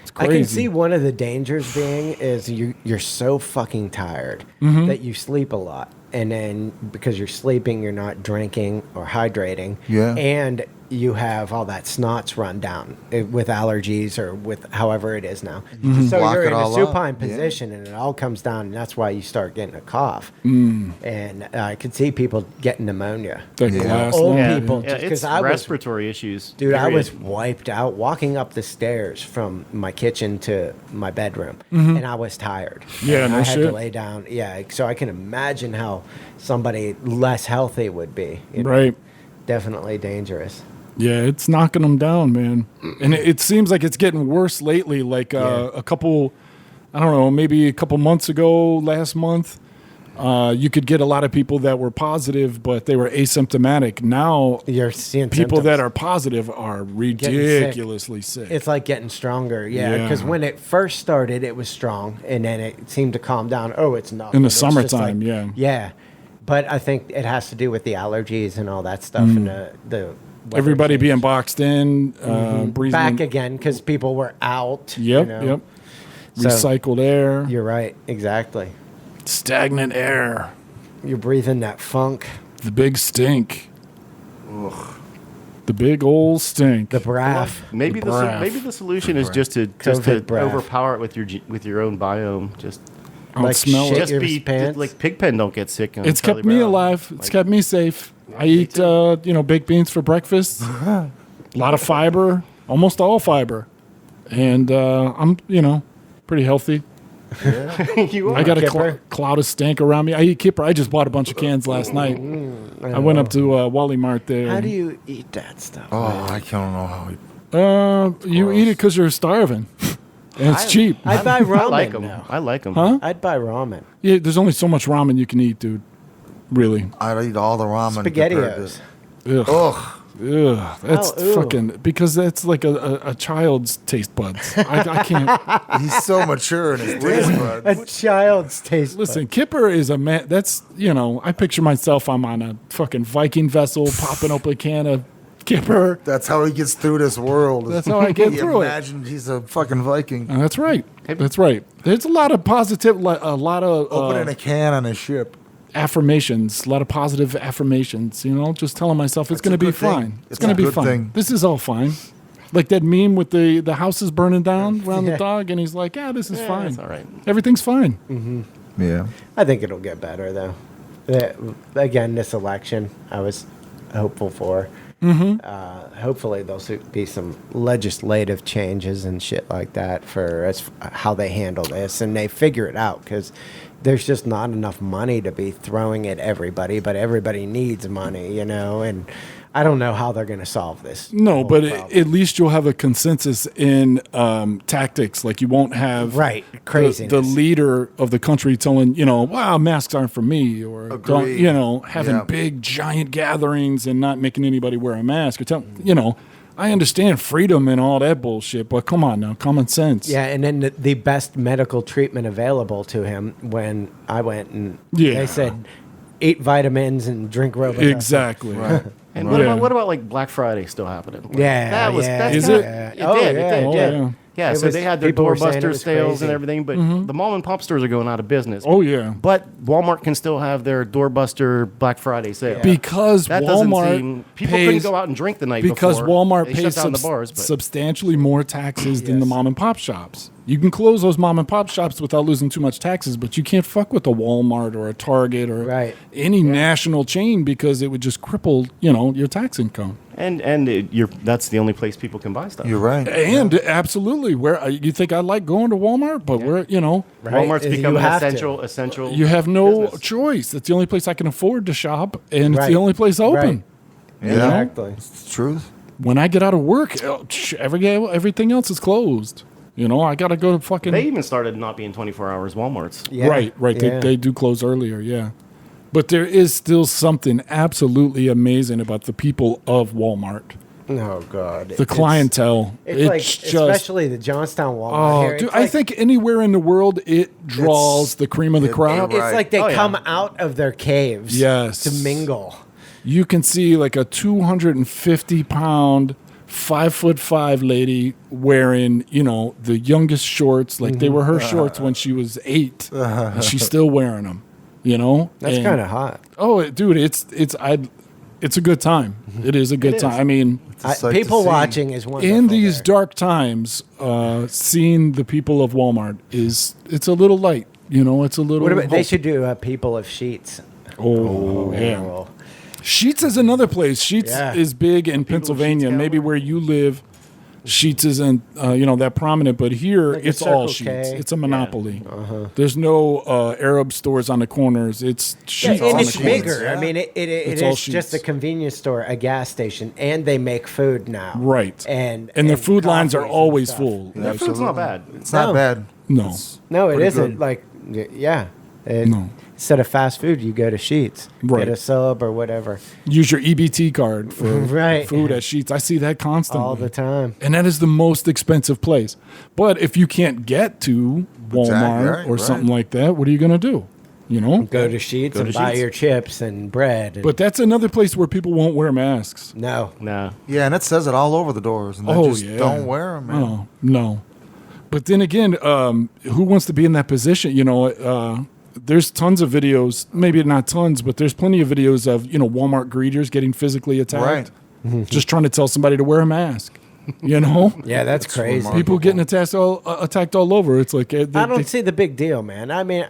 It's I crazy. can see one of the dangers being is you're so fucking tired Mm-hmm. that you sleep a lot. And then because you're sleeping, you're not drinking or hydrating. Yeah. And you have all that snots run down with allergies or with however it is now. So Block you're it in a all supine up. Yeah. position and it all comes down. And that's why you start getting a cough. Mm. And I could see people getting pneumonia. That Yeah. glass Old lung. people. Yeah, Just 'cause it's I was- respiratory issues. Dude, I period. was wiped out walking up the stairs from my kitchen to my bedroom, and I was tired. Yeah, and no I had shit. to lay down. Yeah, so I can imagine how somebody less healthy would be. Right. Definitely dangerous. Yeah, it's knocking them down, man. And it seems like it's getting worse lately. Like Yeah. a couple, I don't know, maybe a couple months ago, last month, you could get a lot of people that were positive, but they were asymptomatic. Now, You're seeing people symptoms. that are positive are ridiculously sick. It's like getting stronger. Yeah, Yeah. because when it first started, it was strong, and then it seemed to calm down. Oh, it's not. In the summertime, yeah. Yeah, but I think it has to do with the allergies and all that stuff, and the weather Everybody change. being boxed in, breathing. back again because people were out. Yep, you know? yep. So- Recycled air, You're right. Exactly. stagnant air, You're breathing that funk, the big stink. The big old stink. the braff. Maybe The the breath. maybe the solution is just to COVID breath. overpower it with your own biome. Just I don't like smell shit. it. just your be pants. like Pigpen don't get sick. on It's Charlie kept me Brown. alive. It's Like, kept me safe. I me eat, too. baked beans for breakfast. A lot of fiber, almost all fiber, and I'm, pretty healthy. you I are. got a Kipper? cloud of stank around me. I eat kipper. I just bought a bunch of cans last night. I went up to Wally Mart there. How do you eat that stuff? Oh, I don't know how. You eat it because you're starving, and it's cheap. I'd buy ramen. I like them. now. I like them. Huh? I'd buy ramen. Yeah, there's only so much ramen you can eat, dude. Really. I'd eat all the ramen. compared Spaghettios. to- Ugh. Ugh. Ugh, that's Oh, ew. fucking because that's like a child's taste buds. I can't He's so mature in his taste A buds. child's taste. listen. Kipper is a man. That's I picture myself. I'm on a fucking Viking vessel, popping open a can of Kipper. That's how he gets through this world. That's how I get He through it. imagined he's a fucking Viking. That's right. That's right. There's a lot of positive, a lot of Opening a can on a ship. affirmations, a lot of positive affirmations. Just telling myself it's That's a going to be good thing. fine. It's It's going a to be good fine. thing. This is all fine. Like that meme with the house is burning down around Yeah. the dog, and he's like, "Yeah, this is fine. It's all right. Everything's fine." Yeah. I think it'll get better though. Again, this election, I was hopeful for. Hopefully, there'll be some legislative changes and shit like that for how they handle this, and they figure it out because there's just not enough money to be throwing at everybody, but everybody needs money, and I don't know how they're going to solve this. No, whole but problem. at least you'll have a consensus in tactics. Like you won't have Right, the craziness. leader of the country telling wow, masks aren't for me, or don't Agreed. having Yeah. big giant gatherings and not making anybody wear a mask, or I understand freedom and all that bullshit, but come on now, common sense. Yeah, and then the best medical treatment available to him when I went and Yeah. they said eat vitamins and drink Robitussin. Exactly. And Right. what about like Black Friday still happening? Like, Yeah, that was yeah, that's Is kinda- it? It Oh, did. yeah, It did. Oh, Yeah. yeah. Yeah, It so was- they had their people were saying it doorbuster was sales crazy. and everything, but the mom and pop stores are going out of business. Oh yeah. But Walmart can still have their doorbuster Black Friday sale. Because That doesn't Walmart seem people couldn't pays go out and drink the night because before. Walmart They pays shut down the bars, but substantially more taxes than the Yes. mom and pop shops. You can close those mom and pop shops without losing too much taxes, but you can't fuck with a Walmart or a Target or Right. any national chain because it would just cripple your tax income. that's the only place people can buy stuff. You're right. And absolutely, where you think I like going to Walmart, but Right. Walmart's You become an have to. essential. you have no business. choice. It's the only place I can afford to shop, and it's Right. the only place open. Right. Yeah. Exactly. It's the truth. When I get out of work, everything else is closed. I got to go to fucking. They even started not being 24 hours Walmarts. Yeah. Right. Yeah. They do close earlier, yeah. But there is still something absolutely amazing about the people of Walmart. Oh God. The clientele. It's like, especially the Johnstown Walmart. Oh, here. dude, It's I like- think anywhere in the world it draws the cream of the crop. it's Right. like they Oh, yeah. come out of their caves. Yes. To mingle. You can see like a 250-pound, 5'5" lady wearing, the youngest shorts, like they were her shorts when she was 8, and she's still wearing them. That's And- kind of hot. Oh, dude, it's a good time. It is a good is. time. I mean, a sight People to see. watching is wonderful. in these there. dark times, seeing the people of Walmart it's a little light. It's a little. What about, they hope. should do People of Sheets. Oh, yeah. Well, Sheets is another place. Sheets Yeah. is big in Pennsylvania. Sheets Maybe Gallery. where you live, Sheets isn't that prominent. But here, Like a it's all Circle K. Sheets. It's a monopoly. There's no Arab stores on the corners. It's yeah, Sheets. and on it's the corners. bigger. Yeah. I mean, it It's is all just a Sheets. convenience store, a gas station, and they make food now. Right. And the food lines are coffees and always stuff. full. Their food's not bad. It's not No. bad. No. It's No, it pretty isn't. good. Like, yeah. No. Instead of fast food, you go to Sheets. Right. Get a sub or whatever. Use your EBT card for Right. food at Sheets. I see that constantly. All the time. And that is the most expensive place. But if you can't get to Walmart Exactly, right, or right. something like that, what are you going to do? Go to Sheets Go and to buy Sheetz. your chips and bread. And But that's another place where people won't wear masks. no. Nah. Yeah, and it says it all over the doors. And they Oh, just yeah. don't wear them, man. Oh, no. But then again, who wants to be in that position? There's tons of videos, maybe not tons, but there's plenty of videos of, Walmart greeters getting physically attacked. Right. Just trying to tell somebody to wear a mask. Yeah, that's crazy. remarkable. People getting attacked all over. It's like I don't see the big deal, man. I mean,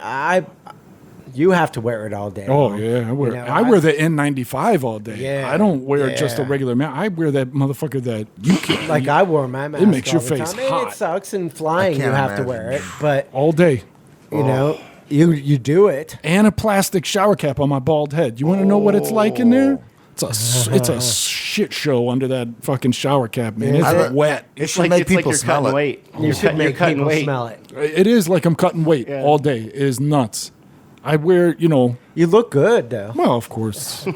you have to wear it all day. Oh long. yeah, I wear You know, I wear the N95 all day. Yeah, I don't wear just a yeah. regular mask. I wear that motherfucker that you can Like I wore my mask. makes all your the face time. And hot. it sucks, and flying you can't have to imagine. wear it, but all day, you know, you do it. and a plastic shower cap on my bald head. You want to know what it's like in there? It's a shit show under that fucking shower cap, man. Is It's it? wet. It It's should like make it's like people you're smell cutting it. weight. You should You're make cutting people weight. smell it. It is like I'm cutting weight Yeah. all day. It is nuts. I wear, You look good though. well, of course. Of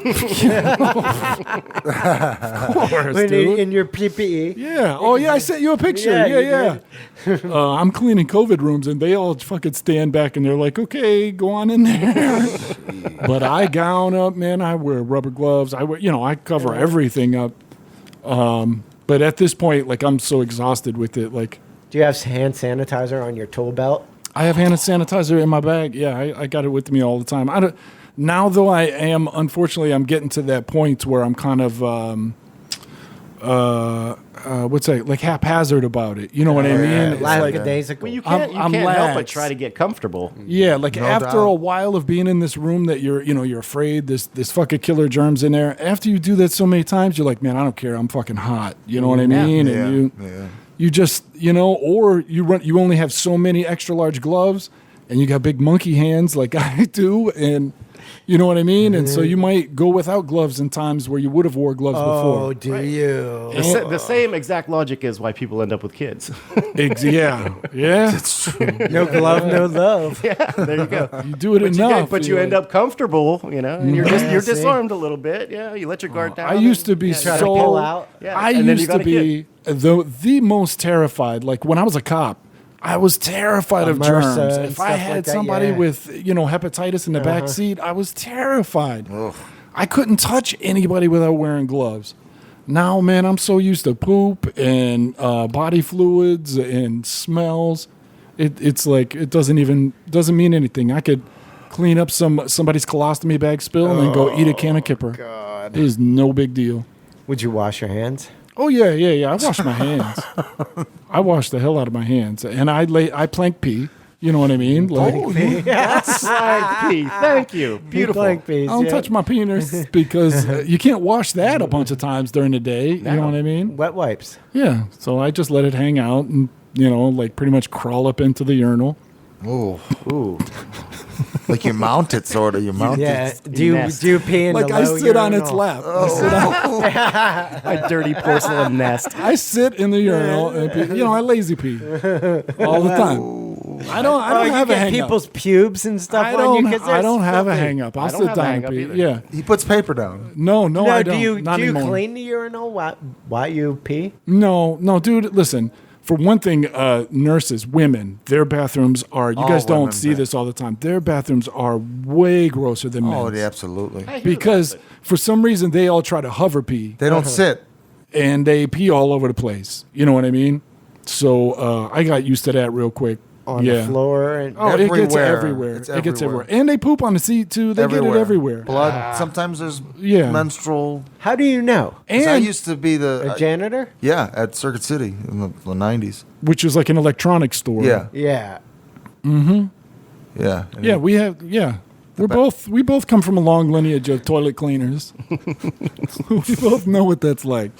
course, When dude. in your PPE. Yeah. Oh, yeah. I sent you a picture. Yeah, Yeah. I'm cleaning COVID rooms, and they all fucking stand back, and they're like, "Okay, go on in there." But I gown up, man. I wear rubber gloves. I wear, I cover everything up. But at this point, like, I'm so exhausted with it. Like, Do you have hand sanitizer on your tool belt? I have hand sanitizer in my bag. Yeah, I got it with me all the time. Now, though, unfortunately, I'm getting to that point where I'm kind of, like haphazard about it. You know what I mean? It's Last like, days ago. Well, you can't I'm help but lax. try to get comfortable. yeah, like No after doubt. a while of being in this room that you're afraid there's fucking killer germs in there. After you do that so many times, you're like, man, I don't care. I'm fucking hot. You know what I mean? Yeah. And Yeah. you just, or you only have so many extra large gloves and you got big monkey hands like I do. And you know what I mean? And so you might go without gloves in times where you would have wore gloves Oh, before. do you? The same exact logic is why people end up with kids. Yeah. Yeah. No glove, no love. Yeah, there you go. You do it But enough. you you're end like- up comfortable, and you're Yeah, see? disarmed a little bit. Yeah, you let your guard down. I used to be and- Try to so. pull out. Yeah, I and then you used got to a kid. be the most terrified. Like when I was a cop, I was terrified of MRSA germs. and If stuff I like had that, somebody yeah. with hepatitis in the back seat, I was terrified. I couldn't touch anybody without wearing gloves. Now, man, I'm so used to poop and body fluids and smells. It's like it doesn't mean anything. I could clean up somebody's colostomy bag spill and then go eat a can of kipper. God. It is no big deal. Would you wash your hands? Oh yeah. I wash my hands. I wash the hell out of my hands, and I plank pee. You know what I mean? Like, Plank pee. Thank you. Beautiful. Blank piece, I don't yeah. touch my penis because you can't wash that a bunch of times during the day. You know what I mean? Wet wipes. Yeah. So I just let it hang out and like pretty much crawl up into the urinal. Oh, Ooh. like you mount it, sort of. You mount Yeah. it. Do you Nest. pee in Like the I low sit on its urinal? lap. I sit on A dirty porcelain nest. I sit in the urinal and pee. I lazy pee all the time. I don't You have a get hang up. people's pubes and stuff I on you. don't. 'Cause I they're don't have a filthy. hang up. I'll I don't sit have a down hang and up pee. either. Yeah. He puts paper down. No, No, I do don't. you Not anymore. clean the urinal while you pee? No, dude. Listen. For one thing, nurses, women, their bathrooms are. You All guys don't women see this all the time. Their bathrooms are way grosser than Oh, men's. yeah, absolutely. Because for some reason they all try to hover pee They don't sit. and they pee all over the place. You know what I mean? So I got used to that real quick. On yeah. the floor and Oh, it gets Everywhere. everywhere. It's It gets everywhere. everywhere. And they poop on the seat too. They get it everywhere. Blood. Sometimes there's Yeah. menstrual. how do you know? 'Cause I And used to be A janitor? yeah, at Circuit City in the 90s. which is like an electronics store. Yeah, Yeah. yeah. And Yeah, we have. Yeah, we both come from a long lineage of toilet cleaners. We both know what that's like.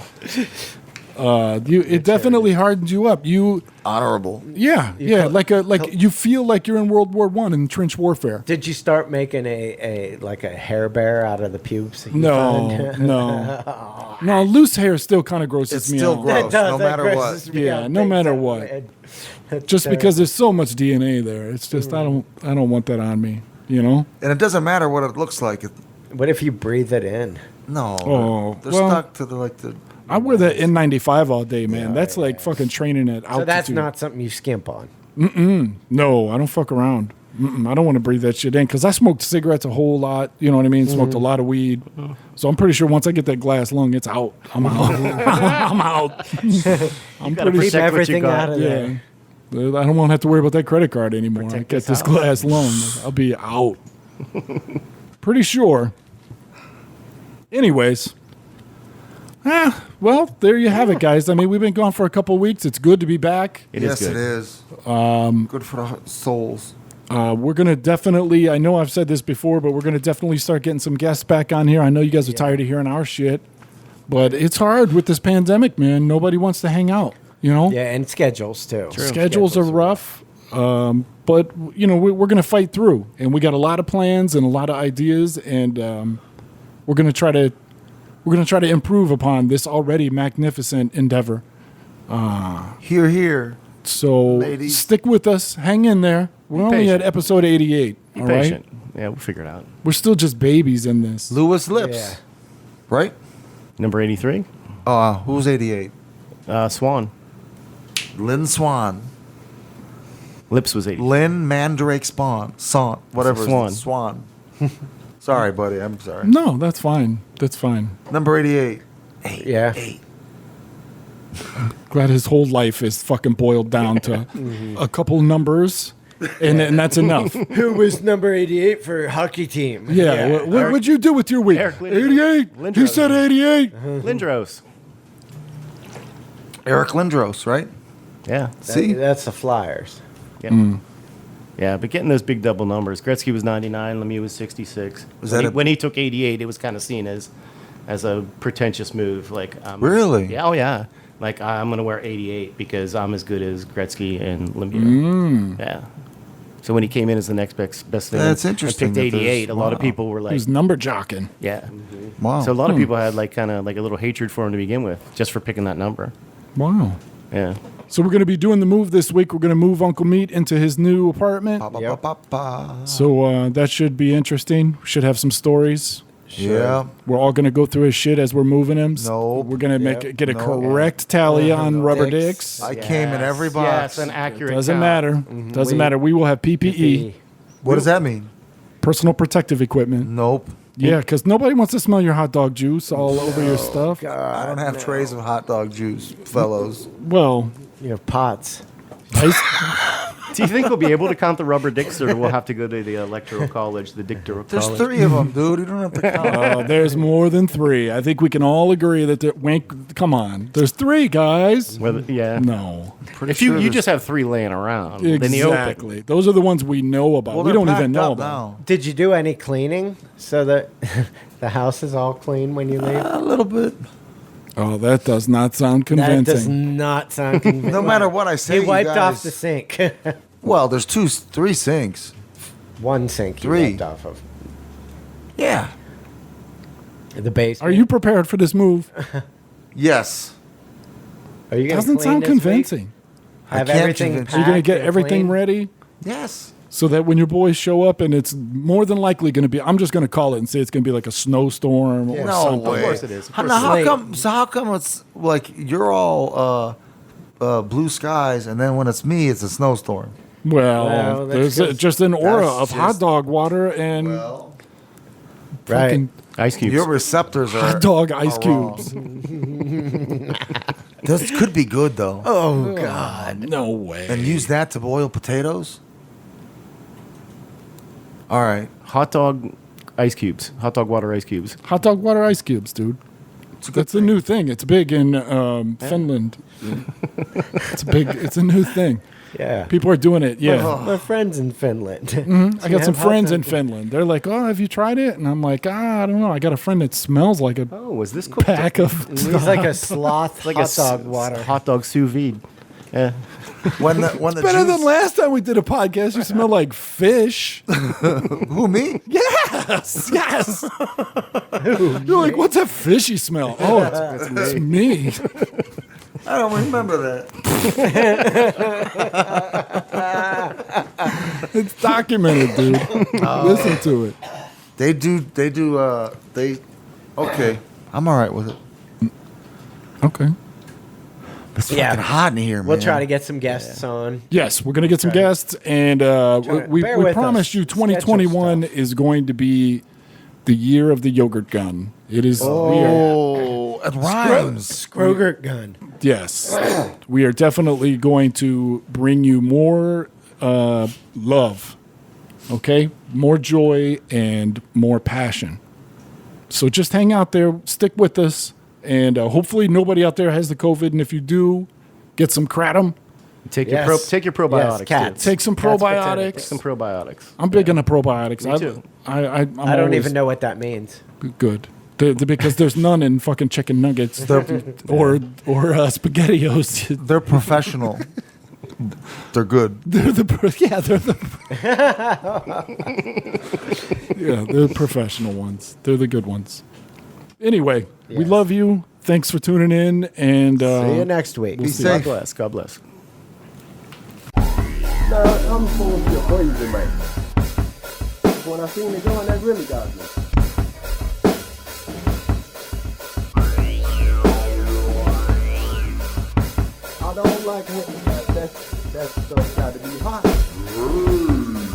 It definitely hardens you up. honorable. Yeah. Like you feel like you're in World War I in trench warfare. Did you start making a hair bear out of the pubes? that you No, found? no. Loose hair still kind of grosses It's me still out. gross. That does, no that matter grosses what. me Yeah, out no big matter time, what. man. That's Just terrible. because there's so much DNA there, it's just I don't want that on me. You know. And it doesn't matter what it looks like. What if you breathe it in? No. Oh, they're well- stuck to the I wear that N95 all day, man. That's like fucking training at altitude. So that's not something you skimp on. No, I don't fuck around. I don't want to breathe that shit in because I smoked cigarettes a whole lot. You know what I mean? Smoked a lot of weed. So I'm pretty sure once I get that glass lung, it's out. I'm out. I'm out. I'm gotta pretty Keep protect sure. what you everything got. out of there. Yeah. I don't want to have to worry about that credit card anymore. I Protect get this this house. glass lung. I'll be out. Pretty sure. Anyways. Well, there you have it, guys. I mean, we've been gone for a couple of weeks. It's good to be back. It yes, is it good. is. Good for the souls. We're going to definitely, I know I've said this before, but we're going to definitely start getting some guests back on here. I know you guys are tired of hearing our shit, but it's hard with this pandemic, man. Nobody wants to hang out, you know? Yeah, and schedules too. Schedules are rough, but, we're going to fight through. And we got a lot of plans and a lot of ideas, and we're going to try to improve upon this already magnificent endeavor. Here, here. So Ladies. stick with us. Hang in there. We're only patient. at episode 88. Be All right? patient. Yeah, we'll figure it out. We're still just babies in this. Lewis Lips, Yeah. right? Number 83, Who's 88? Swan. Lynn Swan. Lips was 80. Lynn Mandrake Swan. Whatever. Swan. Swan. Sorry, buddy. I'm sorry. No, that's fine. That's fine. Number 88. Yeah. Glad his whole life is fucking boiled down to a couple numbers, and that's enough. Who was number 88 for hockey team? Yeah. What'd you do with your week? Eric Lindros. 88. Lindros. He said 88. Lindros. Eric Lindros, right? Yeah. See? That's the Flyers. Yeah. Yeah, but getting those big double numbers. Gretzky was 99, Lemieux was 66. Was that When he took 88, it was kind of seen as a pretentious move. Like, Really? Yeah, oh yeah. Like, I'm going to wear 88 because I'm as good as Gretzky and Lemieux. Yeah. So when he came in as the next best thing, That's and interesting picked that there's- 88, a lot of wow. people were He like, was number jocking. yeah. Wow. So a lot of people had like kind of like a little hatred for him to begin with, just for picking that number. Wow. Yeah. So we're going to be doing the move this week. We're going to move Uncle Meat into his new apartment. Pa, pa, Yep. pa, pa, pa. So that should be interesting. We should have some stories. Yeah. We're all going to go through his shit as we're moving him. Nope. We're going to Yep. get a No. correct tally on rubber Dicks. dicks. I came in every Yes, box. an accurate Doesn't count. matter. Doesn't matter. We will have PPE, What does that mean? personal protective equipment. Nope. Yeah, because nobody wants to smell your hot dog juice all over your stuff. I don't have trays of hot dog juice, fellows. Well, You have pots. Do you think we'll be able to count the rubber dicks, or we'll have to go to the electoral college, the dictoral There's college? 3 of them, dude. You don't have to count. there's more than 3. I think we can all agree that come on. There's 3, guys. Whether, yeah. No. Pretty If you sure there's- just have 3 laying around, then you open. Exactly. Those are the ones we know about. well, We they're don't even packed know up about. now. Did you do any cleaning so that the house is all clean when you leave? A little bit. Oh, that does not sound That does convincing. not sound convincing. No matter what I say, He you wiped guys- off the sink. Well, there's 3 sinks. One sink he 3. wiped off of. Yeah. The basement. Are you prepared for this move? Yes. Are you gonna Doesn't clean sound this week? convincing. Have can't everything convince Are you going to packed get and everything clean? ready Yes. so that when your boys show up and it's more than likely going to be, I'm just going to call it and say it's going to be like a snowstorm or No something. way. Of course it is. Of How, course now, it is. how come it's like you're all blue skies, and then when it's me, it's a snowstorm? Well, that's there's just an aura that's of hot just- dog water and Well, fucking Ice cubes. your receptors are hot dog ice are wrong. cubes. This could be good though, Oh God! No way. and use that to boil potatoes. All right, Hot dog ice cubes. Hot dog water ice cubes. Hot dog water ice cubes, dude. it's a good That's a new thing. It's big in Finland. It's a new thing. Yeah. People are doing it. Yeah. My friends in Finland. I got some friends in Finland. They're like, "Oh, have you tried it?" And I'm like, I don't know. I got a friend that smells like a Oh, was this cooked? pack of. He's like a sloth like hot a dog water. hot dog sous vide. Yeah. When the Better juice, than last time we did a podcast. You smell like fish. Who me? Yes, yes. You're like, what's that fishy smell? Oh, it's me. I don't remember that. It's documented, dude. Listen to it. They. Okay, I'm all right with it. Okay. It's Yeah. fucking hot in here, man. We'll try to get some guests on. Yes, we're gonna get some guests, and we bear with promised us. you 2021 is going to be the year of the yogurt gun. It is. We are, Oh, it rhymes. Scrogert gun. yes, we are definitely going to bring you more love. Okay, more joy and more passion. So just hang out there, stick with us, and hopefully nobody out there has the COVID. And if you do, get some kratom. Take Yes. your probiotics. Yes, cats. Too. Take some Cats for probiotics. Take some probiotics. I'm big into probiotics. Me too. I'm I don't always even know what that means. good. Because there's none in fucking chicken nuggets or SpaghettiOs. They're professional. They're good. They're the they're the professional ones. They're the good ones. Anyway, we Yes. love you. Thanks for tuning in, and See you next week. Be God safe. bless. God bless. I'm full of your poison, mate. when I seen it going, that really got me. I don't like it. That stuff got to be hot.